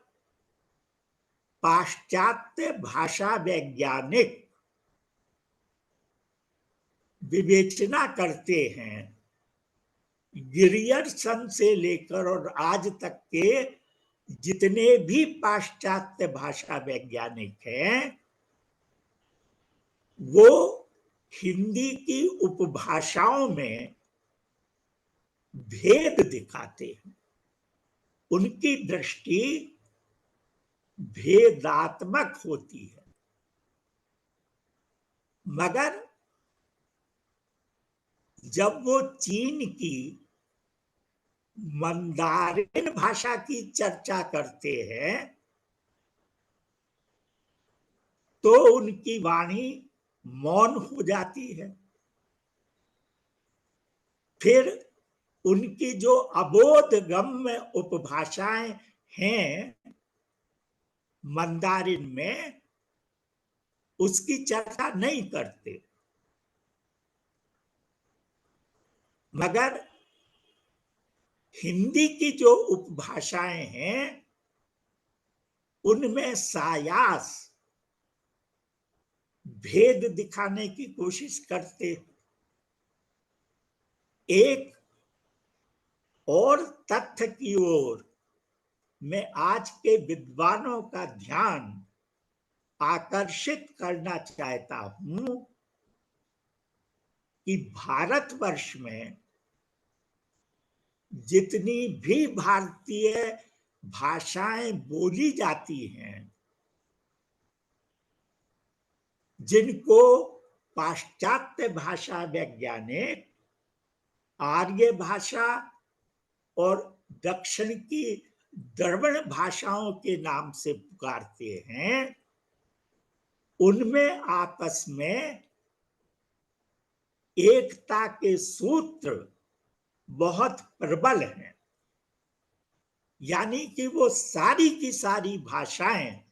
पाश्चात्य भाषा वैज्ञानिक विवेचना करते हैं, गिरियर्सन से लेकर और आज तक के जितने भी पाश्चात्य भाषा वैज्ञानिक हैं, वो हिंदी की उपभाषाओं में भेद दिखाते हैं। उनकी दृष्टि भेदात्मक होती है। मगर जब वो चीन की मंदारिन भाषा की चर्चा करते हैं तो उनकी वाणी मौन हो जाती है। फिर उनकी जो अबोधगम्य उपभाषाएं हैं मंदारिन में, उसकी चर्चा नहीं करते। मगर हिंदी की जो उपभाषाएं हैं उनमें सायास भेद दिखाने की कोशिश करते। एक और तथ्य की ओर मैं आज के विद्वानों का ध्यान आकर्षित करना चाहता हूं कि भारतवर्ष में जितनी भी भारतीय भाषाएं बोली जाती हैं, जिनको पाश्चात्य भाषा वैज्ञानिक आर्य भाषा और दक्षिण की द्रविड़ भाषाओं के नाम से पुकारते हैं, उनमें आपस में एकता के सूत्र बहुत प्रबल हैं। यानी कि वो सारी की सारी भाषाएं,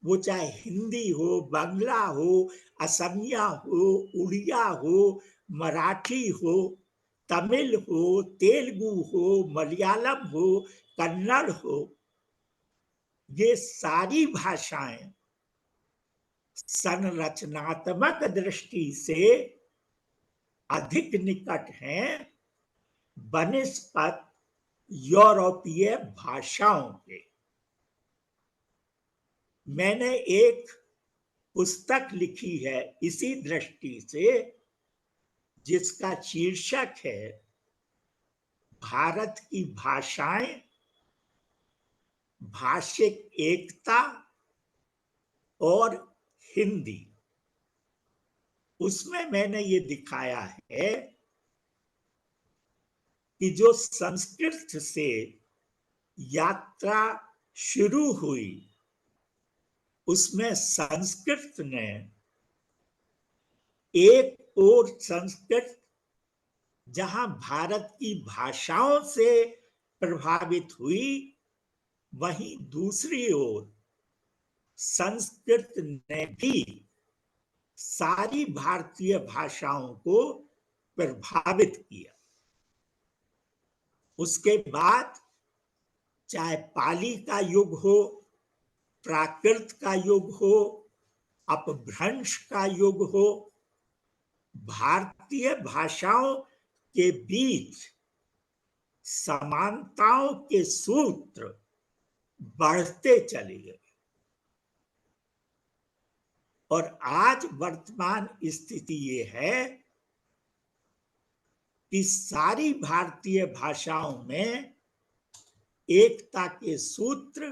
वो चाहे हिंदी हो, बांग्ला हो, असमिया हो, उड़िया हो, मराठी हो, तमिल हो, तेलुगु हो, मलयालम हो, कन्नड़ हो, ये सारी भाषाएं संरचनात्मक दृष्टि से अधिक निकट हैं बनिस्पत यूरोपीय भाषाओं के। मैंने एक पुस्तक लिखी है इसी दृष्टि से, जिसका शीर्षक है भारत की भाषाएं, भाषिक एकता और हिंदी। उसमें मैंने ये दिखाया है कि जो संस्कृत से यात्रा शुरू हुई, उसमें संस्कृत ने एक और संस्कृत जहां भारत की भाषाओं से प्रभावित हुई, वहीं दूसरी ओर संस्कृत ने भी सारी भारतीय भाषाओं को प्रभावित किया। उसके बाद चाहे पाली का युग हो, प्राकृत का युग हो, अपभ्रंश का युग हो, भारतीय भाषाओं के बीच समानताओं के सूत्र बढ़ते चले गए। और आज वर्तमान स्थिति ये है कि सारी भारतीय भाषाओं में एकता के सूत्र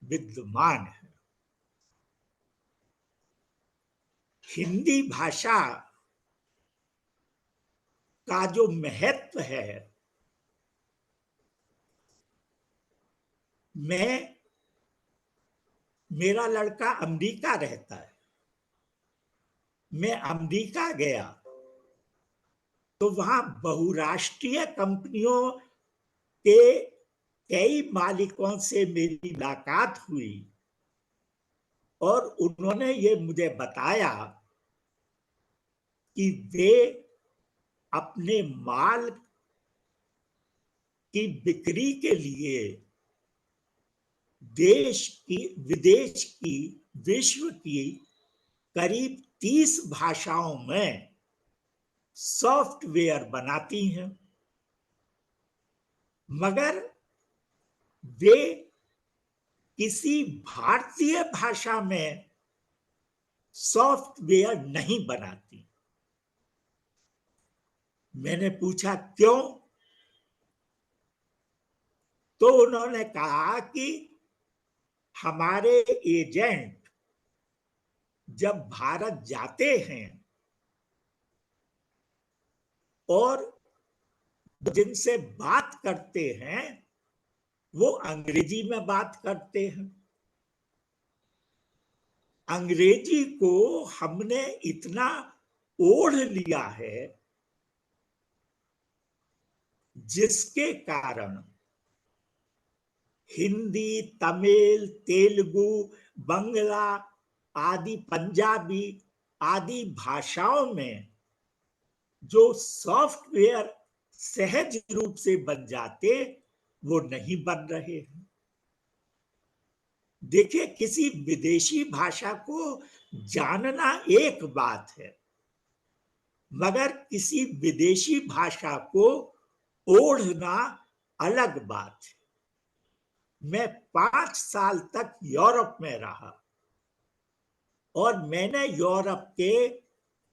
विद्यमान है। हिंदी भाषा का जो महत्व है, मेरा लड़का अमेरिका रहता है, मैं अमेरिका गया तो वहां बहुराष्ट्रीय कंपनियों के कई मालिकों से मेरी मुलाकात हुई और उन्होंने ये मुझे बताया कि वे अपने माल की बिक्री के लिए देश की, विदेश की, विश्व की करीब 30 भाषाओं में सॉफ्टवेयर बनाती हैं, मगर वे किसी भारतीय भाषा में सॉफ्टवेयर नहीं बनाती। मैंने पूछा क्यों? तो उन्होंने कहा कि हमारे एजेंट जब भारत जाते हैं और जिनसे बात करते हैं वो अंग्रेजी में बात करते हैं। अंग्रेजी को हमने इतना ओढ़ लिया है जिसके कारण हिंदी, तमिल, तेलुगु, बंगला आदि, पंजाबी आदि भाषाओं में जो सॉफ्टवेयर सहज रूप से बन जाते, वो नहीं बन रहे हैं। देखिए, किसी विदेशी भाषा को जानना एक बात है, मगर किसी विदेशी भाषा को ओढ़ना अलग बात है। मैं 5 साल तक यूरोप में रहा और मैंने यूरोप के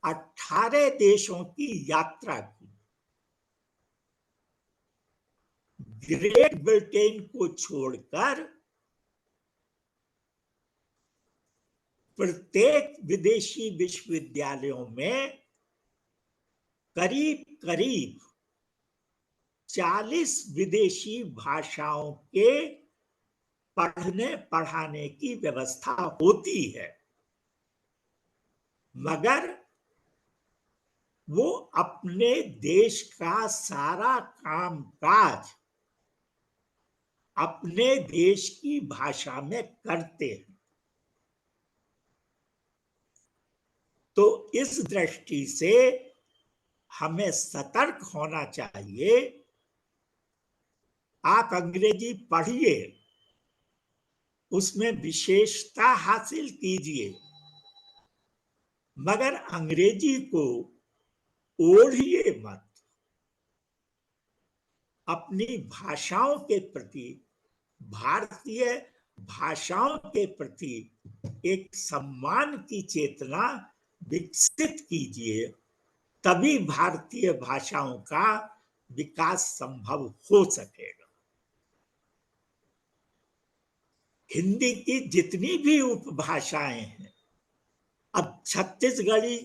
18 देशों की यात्रा की। ग्रेट ब्रिटेन को छोड़कर प्रत्येक विदेशी विश्वविद्यालयों में करीब करीब 40 विदेशी भाषाओं के पढ़ने पढ़ाने की व्यवस्था होती है, मगर वो अपने देश का सारा कामकाज अपने देश की भाषा में करते हैं। तो इस दृष्टि से हमें सतर्क होना चाहिए। आप अंग्रेजी पढ़िए, उसमें विशेषता हासिल कीजिए, मगर अंग्रेजी को ओढ़िए मत। अपनी भाषाओं के प्रति, भारतीय भाषाओं के प्रति एक सम्मान की चेतना विकसित कीजिए, तभी भारतीय भाषाओं का विकास संभव हो सकेगा। हिंदी की जितनी भी उपभाषाएं हैं, अब छत्तीसगढ़ी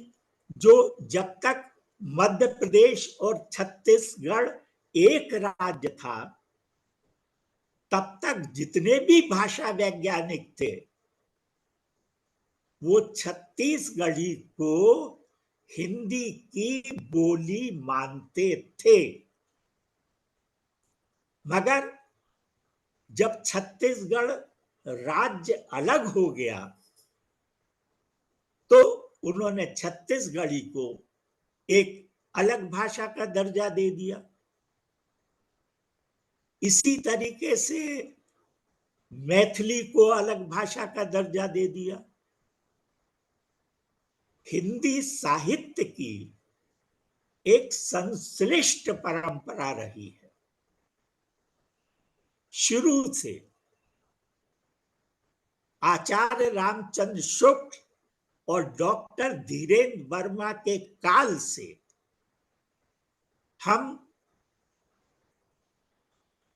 जो जब तक मध्य प्रदेश और छत्तीसगढ़ एक राज्य था, तब तक जितने भी भाषा वैज्ञानिक थे वो छत्तीसगढ़ी को हिंदी की बोली मानते थे। मगर जब छत्तीसगढ़ राज्य अलग हो गया तो उन्होंने छत्तीसगढ़ी को एक अलग भाषा का दर्जा दे दिया। इसी तरीके से मैथिली को अलग भाषा का दर्जा दे दिया। हिंदी साहित्य की एक संश्लिष्ट परंपरा रही है। शुरू से आचार्य रामचंद्र शुक्ल और डॉक्टर धीरेन्द्र वर्मा के काल से हम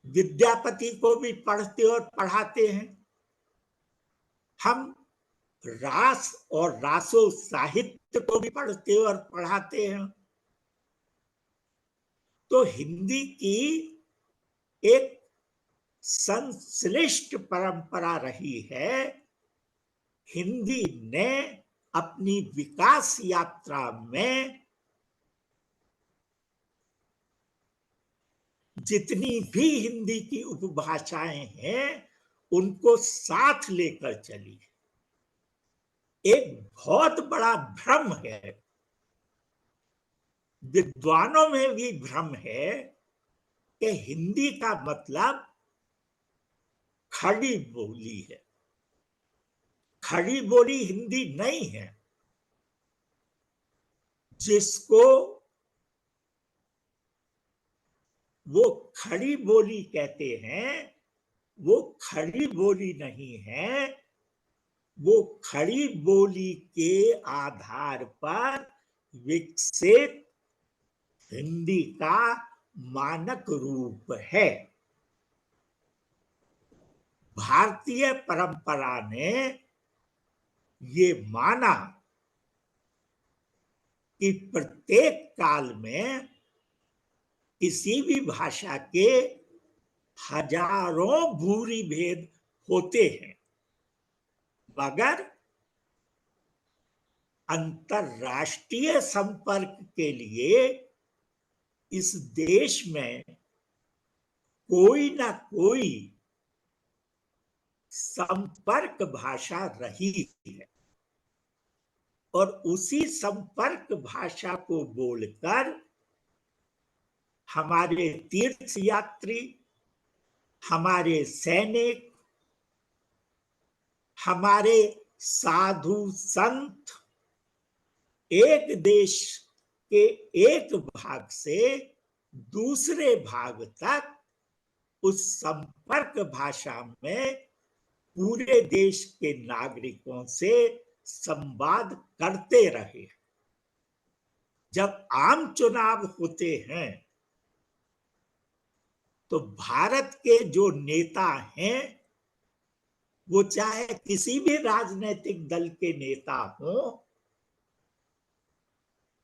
विद्यापति को भी पढ़ते और पढ़ाते हैं, हम रास और रासो साहित्य को भी पढ़ते और पढ़ाते हैं। तो हिंदी की एक संश्लिष्ट परंपरा रही है। हिंदी ने अपनी विकास यात्रा में जितनी भी हिंदी की उपभाषाएं हैं उनको साथ लेकर चली। एक बहुत बड़ा भ्रम है, विद्वानों में भी भ्रम है कि हिंदी का मतलब खड़ी बोली है। खड़ी बोली हिंदी नहीं है। जिसको वो खड़ी बोली कहते हैं वो खड़ी बोली नहीं है, वो खड़ी बोली के आधार पर विकसित हिंदी का मानक रूप है। भारतीय परंपरा ने ये माना कि प्रत्येक काल में किसी भी भाषा के हजारों भूरि भेद होते हैं, मगर अंतरराष्ट्रीय संपर्क के लिए इस देश में कोई ना कोई संपर्क भाषा रही है और उसी संपर्क भाषा को बोलकर हमारे तीर्थ यात्री, हमारे सैनिक, हमारे साधु संत एक देश के एक भाग से दूसरे भाग तक उस संपर्क भाषा में पूरे देश के नागरिकों से संवाद करते रहे। जब आम चुनाव होते हैं तो भारत के जो नेता हैं वो चाहे किसी भी राजनीतिक दल के नेता हों,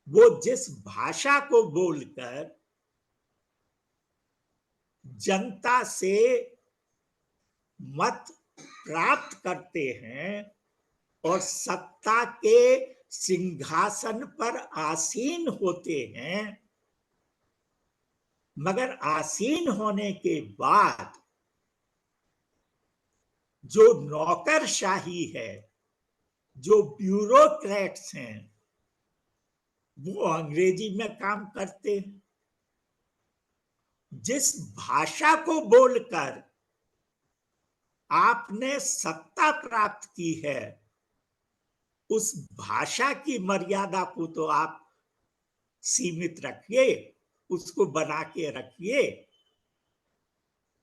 वो जिस भाषा को बोलकर जनता से मत प्राप्त करते हैं और सत्ता के सिंहासन पर आसीन होते हैं, मगर आसीन होने के बाद जो नौकरशाही है, जो ब्यूरोक्रेट्स हैं, वो अंग्रेजी में काम करते हैं। जिस भाषा को बोलकर आपने सत्ता प्राप्त की है, उस भाषा की मर्यादा को तो आप सीमित रखिए, उसको बना के रखिए।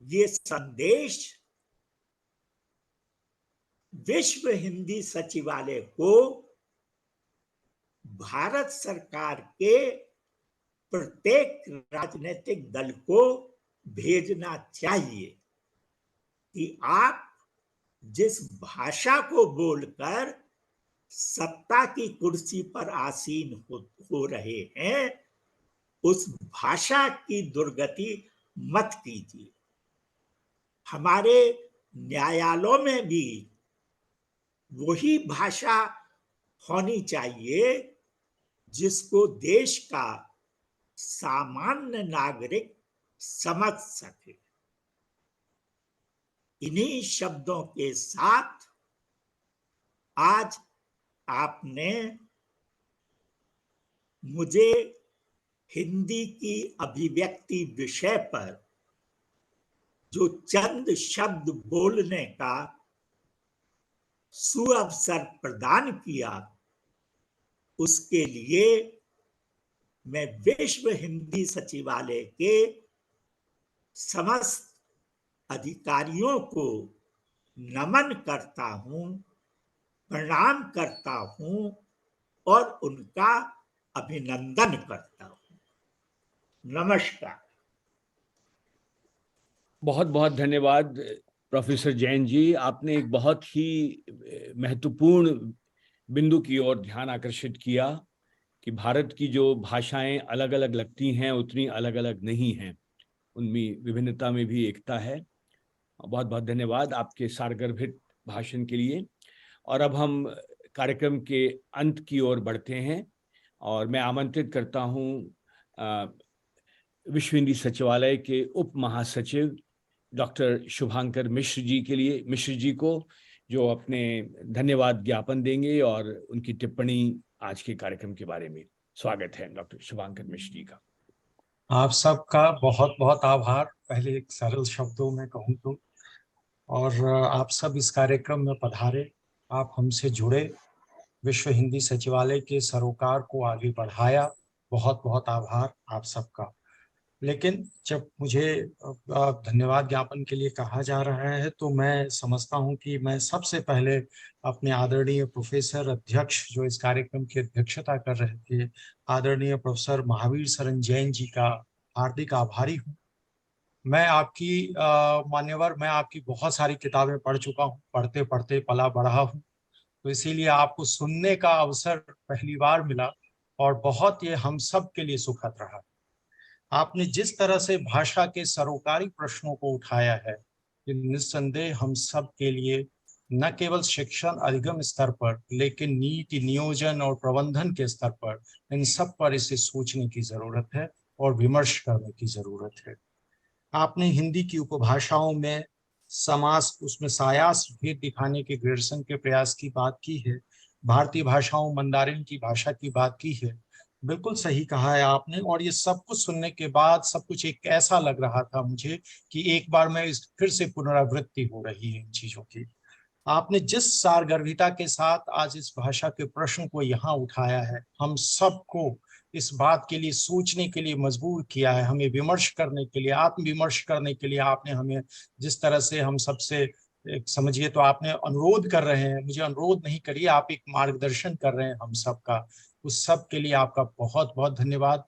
ये संदेश विश्व हिंदी सचिवालय को भारत सरकार के प्रत्येक राजनीतिक दल को भेजना चाहिए कि आप जिस भाषा को बोलकर सत्ता की कुर्सी पर आसीन हो रहे हैं, उस भाषा की दुर्गति मत कीजिए। हमारे न्यायालयों में भी वही भाषा होनी चाहिए जिसको देश का सामान्य नागरिक समझ सके। इन्हीं शब्दों के साथ आज आपने मुझे हिंदी की अभिव्यक्ति विषय पर जो चंद शब्द बोलने का सुअवसर प्रदान किया, उसके लिए मैं विश्व हिंदी सचिवालय के समस्त अधिकारियों को नमन करता हूं, प्रणाम करता हूं और उनका अभिनंदन करता हूं। नमस्कार। बहुत बहुत धन्यवाद प्रोफेसर जैन जी। आपने एक बहुत ही महत्वपूर्ण बिंदु की ओर ध्यान आकर्षित किया कि भारत की जो भाषाएं अलग अलग लगती हैं उतनी अलग अलग नहीं हैं, उनमें विभिन्नता में भी एकता है। बहुत बहुत धन्यवाद आपके सारगर्भित भाषण के लिए। और अब हम कार्यक्रम के अंत की ओर बढ़ते हैं और मैं आमंत्रित करता हूं विश्व हिंदी सचिवालय के उप महासचिव डॉक्टर शुभांकर मिश्र जी के लिए, मिश्र जी को, जो अपने धन्यवाद ज्ञापन देंगे और उनकी टिप्पणी आज के कार्यक्रम के बारे में। स्वागत है डॉक्टर शुभांकर मिश्र जी का। आप सबका बहुत बहुत आभार, पहले एक सरल शब्दों में कहूँ तो। और आप सब इस कार्यक्रम में पधारे, आप हमसे जुड़े, विश्व हिंदी सचिवालय के सरोकार को आगे बढ़ाया, बहुत बहुत आभार आप सबका। लेकिन जब मुझे धन्यवाद ज्ञापन के लिए कहा जा रहा है तो मैं समझता हूं कि मैं सबसे पहले अपने आदरणीय प्रोफेसर अध्यक्ष जो इस कार्यक्रम की अध्यक्षता कर रहे थे, आदरणीय प्रोफेसर महावीर शरण जैन जी का हार्दिक आभारी हूं। मैं आपकी मान्यवर, मैं आपकी बहुत सारी किताबें पढ़ चुका हूं, पढ़ते पढ़ते पला बढ़ा हूं, तो इसीलिए आपको सुनने का अवसर पहली बार मिला और बहुत ये हम सब के लिए सुखद रहा। आपने जिस तरह से भाषा के सरोकारी प्रश्नों को उठाया है, ये निस्संदेह हम सब के लिए न केवल शिक्षण अधिगम स्तर पर, लेकिन नीति नियोजन और प्रबंधन के स्तर पर, इन सब पर इसे सोचने की जरूरत है और विमर्श करने की जरूरत है। आपने हिंदी की उपभाषाओं में समास, उसमें सायास भेद दिखाने के ग्रेडसन के प्रयास की बात की है, भारतीय भाषाओं मंदारिन की भाषा की बात की है। बिल्कुल सही कहा है आपने। और ये सब कुछ सुनने के बाद सब कुछ एक ऐसा लग रहा था मुझे कि एक बार में फिर से पुनरावृत्ति हो रही है इन चीजों की। आपने जिस सारगर्भिता के साथ आज इस भाषा के प्रश्न को यहाँ उठाया है, हम सबको इस बात के लिए सोचने के लिए मजबूर किया है, हमें विमर्श करने के लिए, आत्मविमर्श करने के लिए आपने हमें जिस तरह से हम सबसे समझिए तो आपने अनुरोध कर रहे हैं, मुझे अनुरोध नहीं करिए, आप एक मार्गदर्शन कर रहे हैं हम सबका, उस सब के लिए आपका बहुत बहुत धन्यवाद।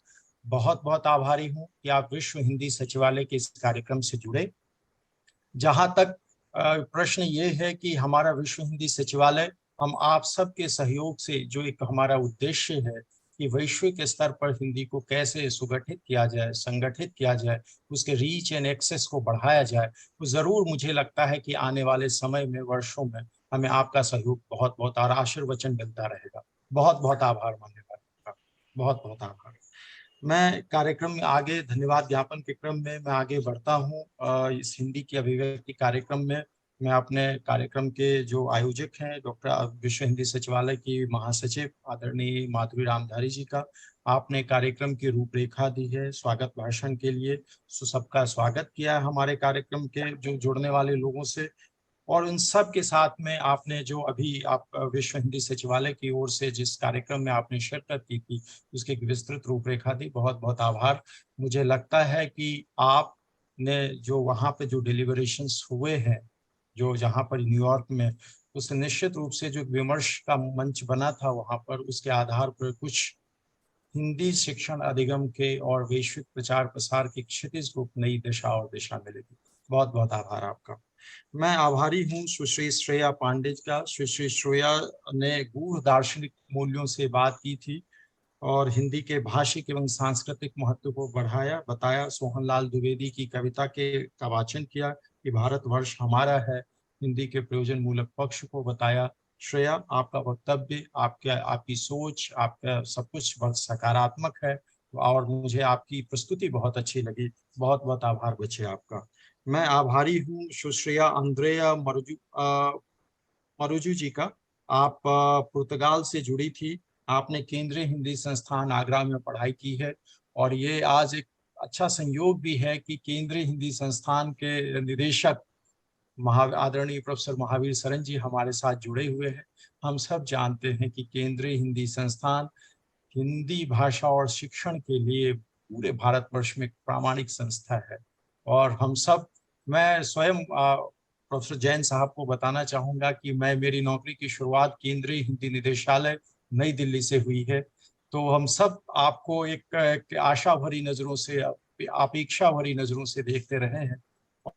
बहुत बहुत आभारी हूं कि आप विश्व हिंदी सचिवालय के इस कार्यक्रम से जुड़े। जहां तक प्रश्न ये है कि हमारा विश्व हिंदी सचिवालय, हम आप सबके सहयोग से जो एक हमारा उद्देश्य है कि वैश्विक स्तर पर हिंदी को कैसे सुगठित किया जाए, संगठित किया जाए, उसके रीच एंड एक्सेस को बढ़ाया जाए, तो जरूर मुझे लगता है कि आने वाले समय में, वर्षों में हमें आपका सहयोग बहुत बहुत और आशीर्वचन मिलता रहेगा। बहुत बहुत आभार मान्यवर, बहुत बहुत आभार। मैं कार्यक्रम में आगे धन्यवाद ज्ञापन के क्रम में मैं आगे बढ़ता हूँ। इस हिंदी की अभिव्यक्ति कार्यक्रम में मैं अपने कार्यक्रम के जो आयोजक हैं, डॉक्टर विश्व हिंदी सचिवालय की महासचिव आदरणीय माधुरी रामधारी जी का, आपने कार्यक्रम की रूपरेखा दी है स्वागत भाषण के लिए, सबका स्वागत किया है हमारे कार्यक्रम के जो जुड़ने वाले लोगों से। और इन सब के साथ में आपने जो अभी आप विश्व हिंदी सचिवालय की ओर से जिस कार्यक्रम में आपने शिरकत की थी, उसकी विस्तृत रूपरेखा दी, बहुत बहुत आभार। मुझे लगता है कि आपने जो वहाँ पे जो डिलीबरेशंस हुए हैं, जो जहाँ पर न्यूयॉर्क में उस निश्चित रूप से जो विमर्श का मंच बना था वहां पर, उसके आधार पर कुछ हिंदी शिक्षण अधिगम के और वैश्विक प्रचार प्रसार की क्षितिज को नई दिशा और दिशा मिलेगी। बहुत बहुत आभार आपका। मैं आभारी हूँ सुश्री श्रेया पांडे का। सुश्री श्रेया ने गूढ़ दार्शनिक मूल्यों से बात की थी और हिंदी के भाषिक एवं सांस्कृतिक महत्व को बताया। सोहनलाल द्विवेदी की कविता का वाचन किया कि भारतवर्ष हमारा है, हिंदी के प्रयोजन मूलक पक्ष को बताया। श्रेया, आपका वक्तव्य, आपकी सोच, आपका सब कुछ बहुत सकारात्मक है और मुझे आपकी प्रस्तुति बहुत अच्छी लगी। बहुत बहुत आभार बच्चे आपका। मैं आभारी हूँ सुश्रेया अंद्रेया मरुजू जी का। आप पुर्तगाल से जुड़ी थी। आपने केंद्रीय हिंदी संस्थान आगरा में पढ़ाई की है और ये आज एक अच्छा संयोग भी है कि केंद्रीय हिंदी संस्थान के निदेशक आदरणीय प्रोफेसर महावीर सरन जी हमारे साथ जुड़े हुए हैं। हम सब जानते हैं कि केंद्रीय हिंदी संस्थान हिंदी भाषा और शिक्षण के लिए पूरे भारतवर्ष में प्रामाणिक संस्था है और हम सब, मैं स्वयं प्रोफेसर जैन साहब को बताना चाहूंगा कि मेरी नौकरी की शुरुआत केंद्रीय हिंदी निदेशालय नई दिल्ली से हुई है। तो हम सब आपको एक आशा भरी नजरों से, अपेक्षा भरी नजरों से देखते रहे हैं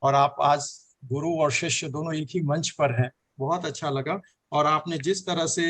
और आप आज गुरु और शिष्य दोनों एक ही मंच पर हैं। बहुत अच्छा लगा। और आपने जिस तरह से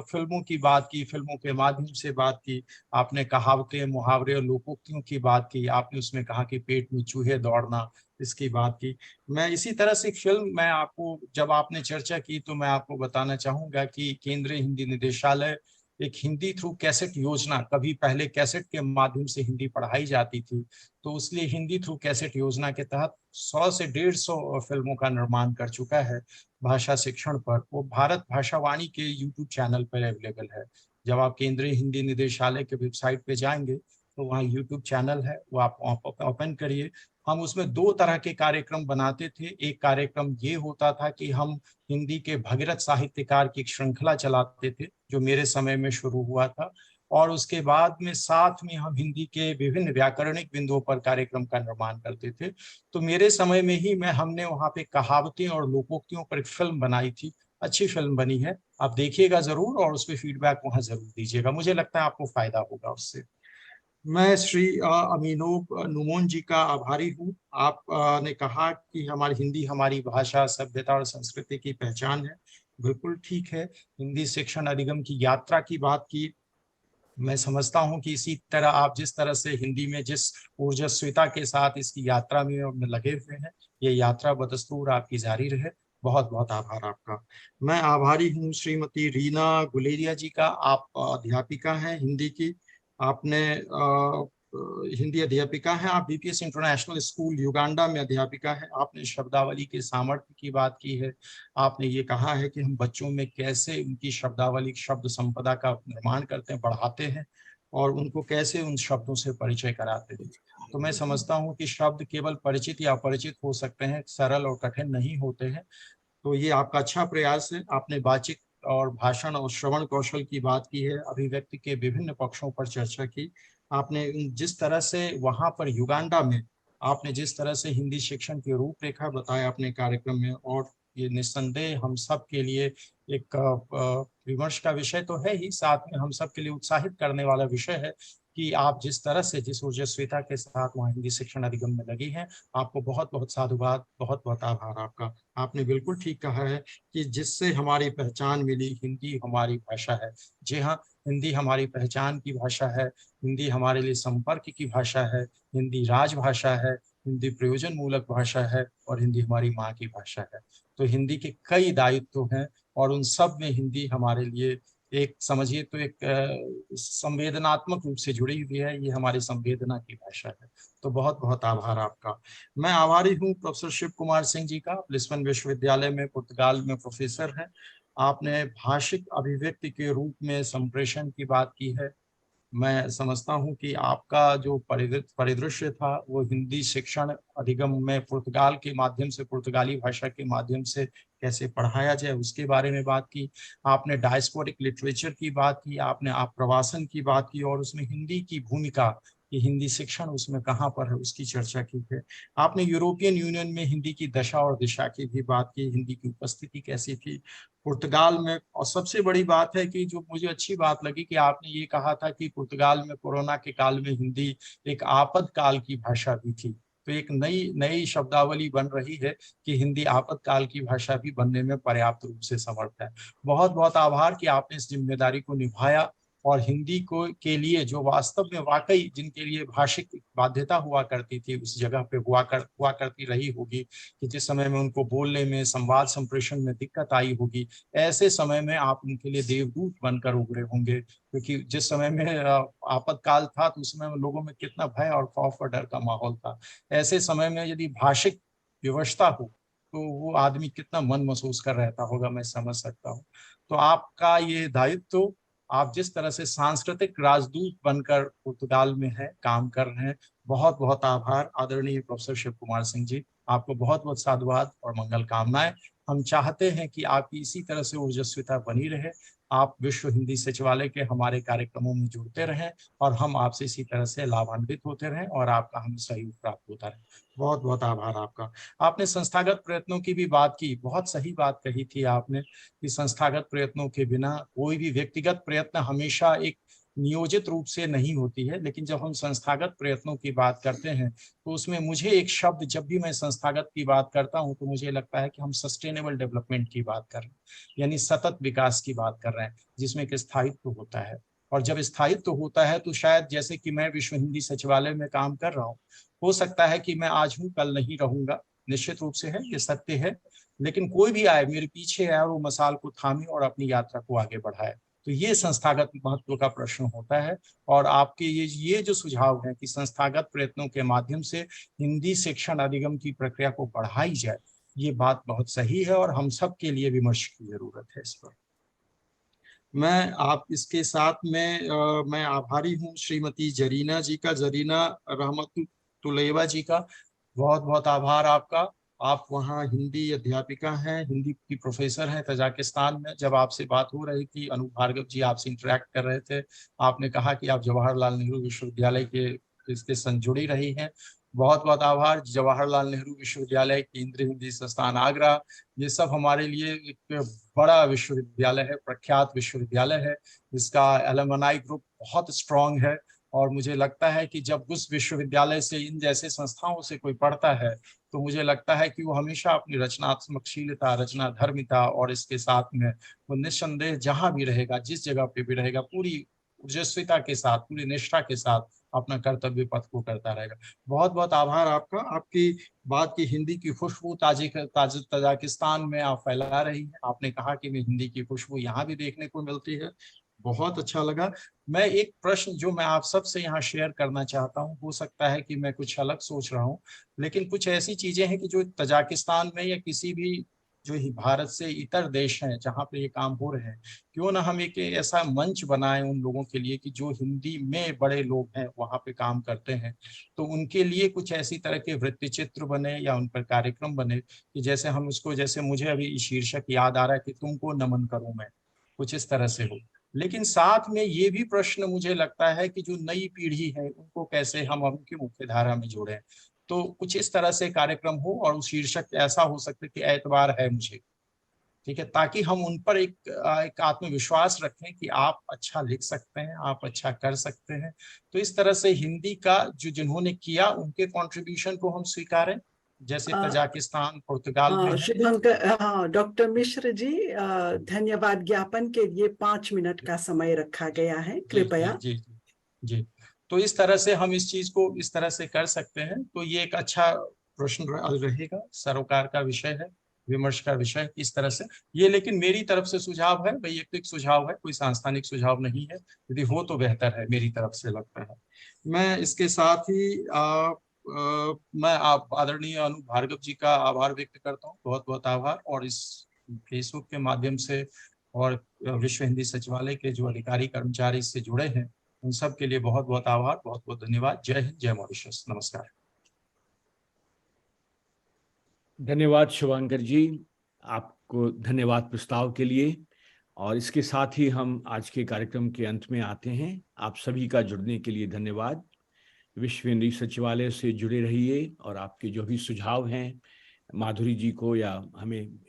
फिल्मों की बात की, फिल्मों के माध्यम से बात की, आपने कहावतें, मुहावरे और लोकोक्तियों की बात की, आपने उसमें कहा कि पेट में चूहे दौड़ना, इसकी बात की। मैं इसी तरह से फिल्म, मैं आपको जब आपने चर्चा की तो मैं आपको बताना चाहूंगा कि केंद्रीय हिंदी निदेशालय एक हिंदी थ्रू कैसेट योजना, कभी पहले कैसेट के माध्यम से हिंदी पढ़ाई जाती थी, तो इसलिए हिंदी थ्रू कैसेट योजना के तहत 100 से 150 फिल्मों का निर्माण कर चुका है भाषा शिक्षण पर। वो भारत भाषावाणी के यूट्यूब चैनल पर अवेलेबल है। जब आप केंद्रीय हिंदी निदेशालय के वेबसाइट पे जाएंगे तो वहाँ यूट्यूब चैनल है, वो आप ओपन करिए। हम उसमें 2 तरह के कार्यक्रम बनाते थे। एक कार्यक्रम ये होता था कि हम हिंदी के भगीरथ साहित्यकार की एक श्रृंखला चलाते थे जो मेरे समय में शुरू हुआ था, और उसके बाद में साथ में हम हिंदी के विभिन्न व्याकरणिक बिंदुओं पर कार्यक्रम का निर्माण करते थे। तो मेरे समय में ही हमने वहाँ पे कहावतें और लोकोक्तियों पर एक फिल्म बनाई थी। अच्छी फिल्म बनी है, आप देखिएगा जरूर और उस पर फीडबैक वहाँ जरूर दीजिएगा। मुझे लगता है आपको फायदा होगा उससे। मैं श्री अमीनोब नुमोन जी का आभारी हूँ। आप ने कहा कि हमारी हिंदी हमारी भाषा, सभ्यता और संस्कृति की पहचान है। बिल्कुल ठीक है। हिंदी शिक्षण अधिगम की यात्रा की बात की। मैं समझता हूं कि इसी तरह आप जिस तरह से हिंदी में जिस ऊर्जस्विता के साथ इसकी यात्रा में लगे हुए हैं, ये यात्रा बदस्तूर आपकी जारी रहे। बहुत बहुत आभार आपका। मैं आभारी हूँ श्रीमती रीना गुलेरिया जी का। आप अध्यापिका हैं हिंदी की। आपने हिंदी अध्यापिका हैं। आप बीपीएस इंटरनेशनल स्कूल युगांडा में अध्यापिका हैं। आपने शब्दावली के सामर्थ्य की बात की है। आपने ये कहा है कि हम बच्चों में कैसे उनकी शब्दावली, शब्द संपदा का निर्माण करते हैं, बढ़ाते हैं और उनको कैसे उन शब्दों से परिचय कराते हैं। तो मैं समझता हूँ कि शब्द केवल परिचित या अपरिचित हो सकते हैं, सरल और कठिन नहीं होते हैं। तो ये आपका अच्छा प्रयास है। आपने बातचीत और भाषण और श्रवण कौशल की बात की है, अभिव्यक्ति के विभिन्न पक्षों पर चर्चा की। आपने जिस तरह से वहां पर युगांडा में आपने जिस तरह से हिंदी शिक्षण की रूपरेखा बताया अपने कार्यक्रम में, और ये निस्संदेह हम सब के लिए एक विमर्श का विषय तो है ही, साथ में हम सब के लिए उत्साहित करने वाला विषय है कि आप जिस तरह से, जिस ऊर्जस्विता के साथ वहाँ हिंदी शिक्षण अधिगम में लगी हैं, आपको बहुत बहुत साधुवाद, बहुत बहुत आभार आपका। आपने बिल्कुल ठीक कहा है कि जिससे हमारी पहचान मिली, हिंदी हमारी भाषा है। जी हाँ, हिंदी हमारी पहचान की भाषा है, हिंदी हमारे लिए संपर्क की भाषा है, हिंदी राजभाषा है, हिंदी प्रयोजन मूलक भाषा है और हिंदी हमारी माँ की भाषा है। तो हिंदी के कई दायित्व हैं और उन सब में हिंदी हमारे लिए एक, समझिए तो एक संवेदनात्मक रूप से जुड़ी हुई है। ये हमारी संवेदना की भाषा है। तो बहुत बहुत आभार आपका। मैं आभारी हूँ प्रोफेसर शिव कुमार सिंह जी का। लिस्बन विश्वविद्यालय में पुर्तगाल में प्रोफेसर हैं। आपने भाषिक अभिव्यक्ति के रूप में संप्रेषण की बात की है। मैं समझता हूं कि आपका जो परिदृश्य था वो हिंदी शिक्षण अधिगम में पुर्तगाल के माध्यम से, पुर्तगाली भाषा के माध्यम से कैसे पढ़ाया जाए उसके बारे में बात की। आपने डायस्पोरिक लिटरेचर की बात की, आपने आप प्रवासन की बात की और उसमें हिंदी की भूमिका कि हिंदी शिक्षण उसमें कहाँ पर है, उसकी चर्चा की है। आपने यूरोपियन यूनियन में हिंदी की दशा और दिशा की भी बात की, हिंदी की उपस्थिति कैसी थी पुर्तगाल में। और सबसे बड़ी बात है कि जो मुझे अच्छी बात लगी कि आपने ये कहा था कि पुर्तगाल में कोरोना के काल में हिंदी एक आपातकाल की भाषा भी थी। तो एक नई नई शब्दावली बन रही है कि हिंदी आपातकाल की भाषा भी बनने में पर्याप्त रूप से समर्थ है। बहुत बहुत आभार कि आपने इस जिम्मेदारी को निभाया और हिंदी को के लिए जो वास्तव में वाकई जिनके लिए भाषिक बाध्यता हुआ करती थी उस जगह पे हुआ करती रही होगी कि जिस समय में उनको बोलने में संवाद संप्रेषण में दिक्कत आई होगी, ऐसे समय में आप उनके लिए देवदूत बनकर उभरे होंगे। क्योंकि जिस समय में आपातकाल था तो उस समय लोगों में कितना भय और खौफ और डर का माहौल था। ऐसे समय में यदि भाषिक विवशता हो तो वो आदमी कितना मन महसूस कर रहता होगा, मैं समझ सकता हूँ। तो आपका ये दायित्व, आप जिस तरह से सांस्कृतिक राजदूत बनकर पुर्तगाल में है, काम कर रहे हैं, बहुत बहुत आभार आदरणीय प्रोफेसर शिव कुमार सिंह जी। आपको बहुत बहुत साधुवाद और मंगल कामनाएं। हम चाहते हैं कि आपकी इसी तरह से ऊर्जस्विता बनी रहे, आप विश्व हिंदी सचिवालय के हमारे कार्यक्रमों में जुड़ते रहें और हम आपसे इसी तरह से लाभान्वित होते रहें और आपका हमें सहयोग प्राप्त होता रहे। बहुत बहुत आभार आपका। आपने संस्थागत प्रयत्नों की भी बात की, बहुत सही बात कही थी आपने कि संस्थागत प्रयत्नों के बिना कोई भी व्यक्तिगत प्रयत्न हमेशा एक नियोजित रूप से नहीं होती है। लेकिन जब हम संस्थागत प्रयत्नों की बात करते हैं तो उसमें मुझे एक शब्द, जब भी मैं संस्थागत की बात करता हूं तो मुझे लगता है कि हम सस्टेनेबल डेवलपमेंट की बात कर रहे हैं, यानी सतत विकास की बात कर रहे हैं, जिसमें एक स्थायित्व होता है। और जब स्थायित्व होता है तो शायद जैसे कि मैं विश्व हिंदी सचिवालय में काम कर रहा हूँ, हो सकता है कि मैं आज हूँ कल नहीं रहूंगा, निश्चित रूप से है, ये सत्य है। लेकिन कोई भी आए मेरे पीछे आए और वो मसाल को थामे और अपनी यात्रा को आगे बढ़ाए, तो ये संस्थागत महत्व का प्रश्न होता है। और आपके ये जो सुझाव है कि संस्थागत प्रयत्नों के माध्यम से हिंदी शिक्षण अधिगम की प्रक्रिया को बढ़ाई जाए, ये बात बहुत सही है और हम सब के लिए विमर्श की जरूरत है इस पर। मैं आप इसके साथ में मैं आभारी हूँ श्रीमती जरीना जी का, जरीना रहमतुल्लेवा जी का, बहुत बहुत आभार आपका। आप वहाँ हिंदी अध्यापिका हैं, हिंदी की प्रोफेसर हैं तजाकिस्तान में। जब आपसे बात हो रही थी, अनूप भार्गव जी आपसे इंटरेक्ट कर रहे थे, आपने कहा कि आप जवाहरलाल नेहरू विश्वविद्यालय के इसके संग जुड़ी रही हैं। बहुत बहुत आभार। जवाहरलाल नेहरू विश्वविद्यालय, केंद्रीय हिंदी संस्थान आगरा, ये सब हमारे लिए एक बड़ा विश्वविद्यालय है, प्रख्यात विश्वविद्यालय है। इसका एलुमनाई ग्रुप बहुत स्ट्रांग है और मुझे लगता है कि जब उस विश्वविद्यालय से, इन जैसे संस्थाओं से कोई पढ़ता है तो मुझे लगता है कि वो हमेशा अपनी रचनात्मकशीलता, रचना धर्मिता और इसके साथ में वो निस्संदेह जहां भी रहेगा, जिस जगह पे भी रहेगा, पूरी ऊर्जस्विता के साथ, पूरी निष्ठा के साथ अपना कर्तव्य पथ को करता रहेगा। बहुत बहुत आभार आपका। आपकी बात की हिंदी की खुशबू तजाकिस्तान में आप फैला रही हैं। आपने कहा कि मैं हिंदी की खुशबू यहाँ भी देखने को मिलती है, बहुत अच्छा लगा। मैं एक प्रश्न जो मैं आप सबसे यहाँ शेयर करना चाहता हूँ, हो सकता है कि मैं कुछ अलग सोच रहा हूँ, लेकिन कुछ ऐसी चीजें हैं कि जो तजाकिस्तान में या किसी भी जो ही भारत से इतर देश हैं जहाँ पे ये काम हो रहे हैं, क्यों ना हम एक ऐसा मंच बनाएं उन लोगों के लिए कि जो हिंदी में बड़े लोग हैं वहाँ पे काम करते हैं, तो उनके लिए कुछ ऐसी तरह के वृत्ति चित्र बने या उन पर कार्यक्रम बने कि जैसे हम उसको, जैसे मुझे अभी शीर्षक याद आ रहा है कि तुमको नमन करूं मैं, कुछ इस तरह से हो। लेकिन साथ में ये भी प्रश्न मुझे लगता है कि जो नई पीढ़ी है उनको कैसे हम उनकी मुख्य धारा में जोड़ें, तो कुछ इस तरह से कार्यक्रम हो और उस शीर्षक ऐसा हो सकता है कि एतबार है मुझे, ठीक है, ताकि हम उन पर एक आत्मविश्वास रखें कि आप अच्छा लिख सकते हैं, आप अच्छा कर सकते हैं। तो इस तरह से हिंदी का जो जिन्होंने किया उनके कंट्रीब्यूशन को हम स्वीकारें, जैसे तजाकिस्तान, पुर्तगाल में है। शुभंकर, हाँ, डॉक्टर मिश्र जी, धन्यवाद ज्ञापन के लिए 5 मिनट का समय रखा गया है, कृपया। जी, जी, जी, जी। तो इस तरह से हम इस चीज को इस तरह से कर सकते हैं। तो ये एक अच्छा प्रश्न रहेगा, सरोकार का विषय है, विमर्श का विषय इस तरह से ये। लेकिन मेरी तरफ से सुझाव है, वैयक्तिक सुझाव है, कोई सांस्थानिक सुझाव नहीं है, यदि हो तो बेहतर है, मेरी तरफ से लगता है। मैं इसके साथ ही मैं आप आदरणीय अनूप भार्गव जी का आभार व्यक्त करता हूँ, बहुत बहुत आभार। और इस फेसबुक के माध्यम से और विश्व हिंदी सचिवालय के जो अधिकारी कर्मचारी इससे जुड़े हैं, उन सब के लिए बहुत बहुत आभार, बहुत बहुत धन्यवाद। जय हिंद, जय मॉरिशस, नमस्कार। धन्यवाद शुभंकर जी, आपको धन्यवाद प्रस्ताव के लिए। और इसके साथ ही हम आज के कार्यक्रम के अंत में आते हैं। आप सभी का जुड़ने के लिए धन्यवाद। विश्व हिंदी सचिवालय से जुड़े रहिए और आपके जो भी सुझाव हैं माधुरी जी को या हमें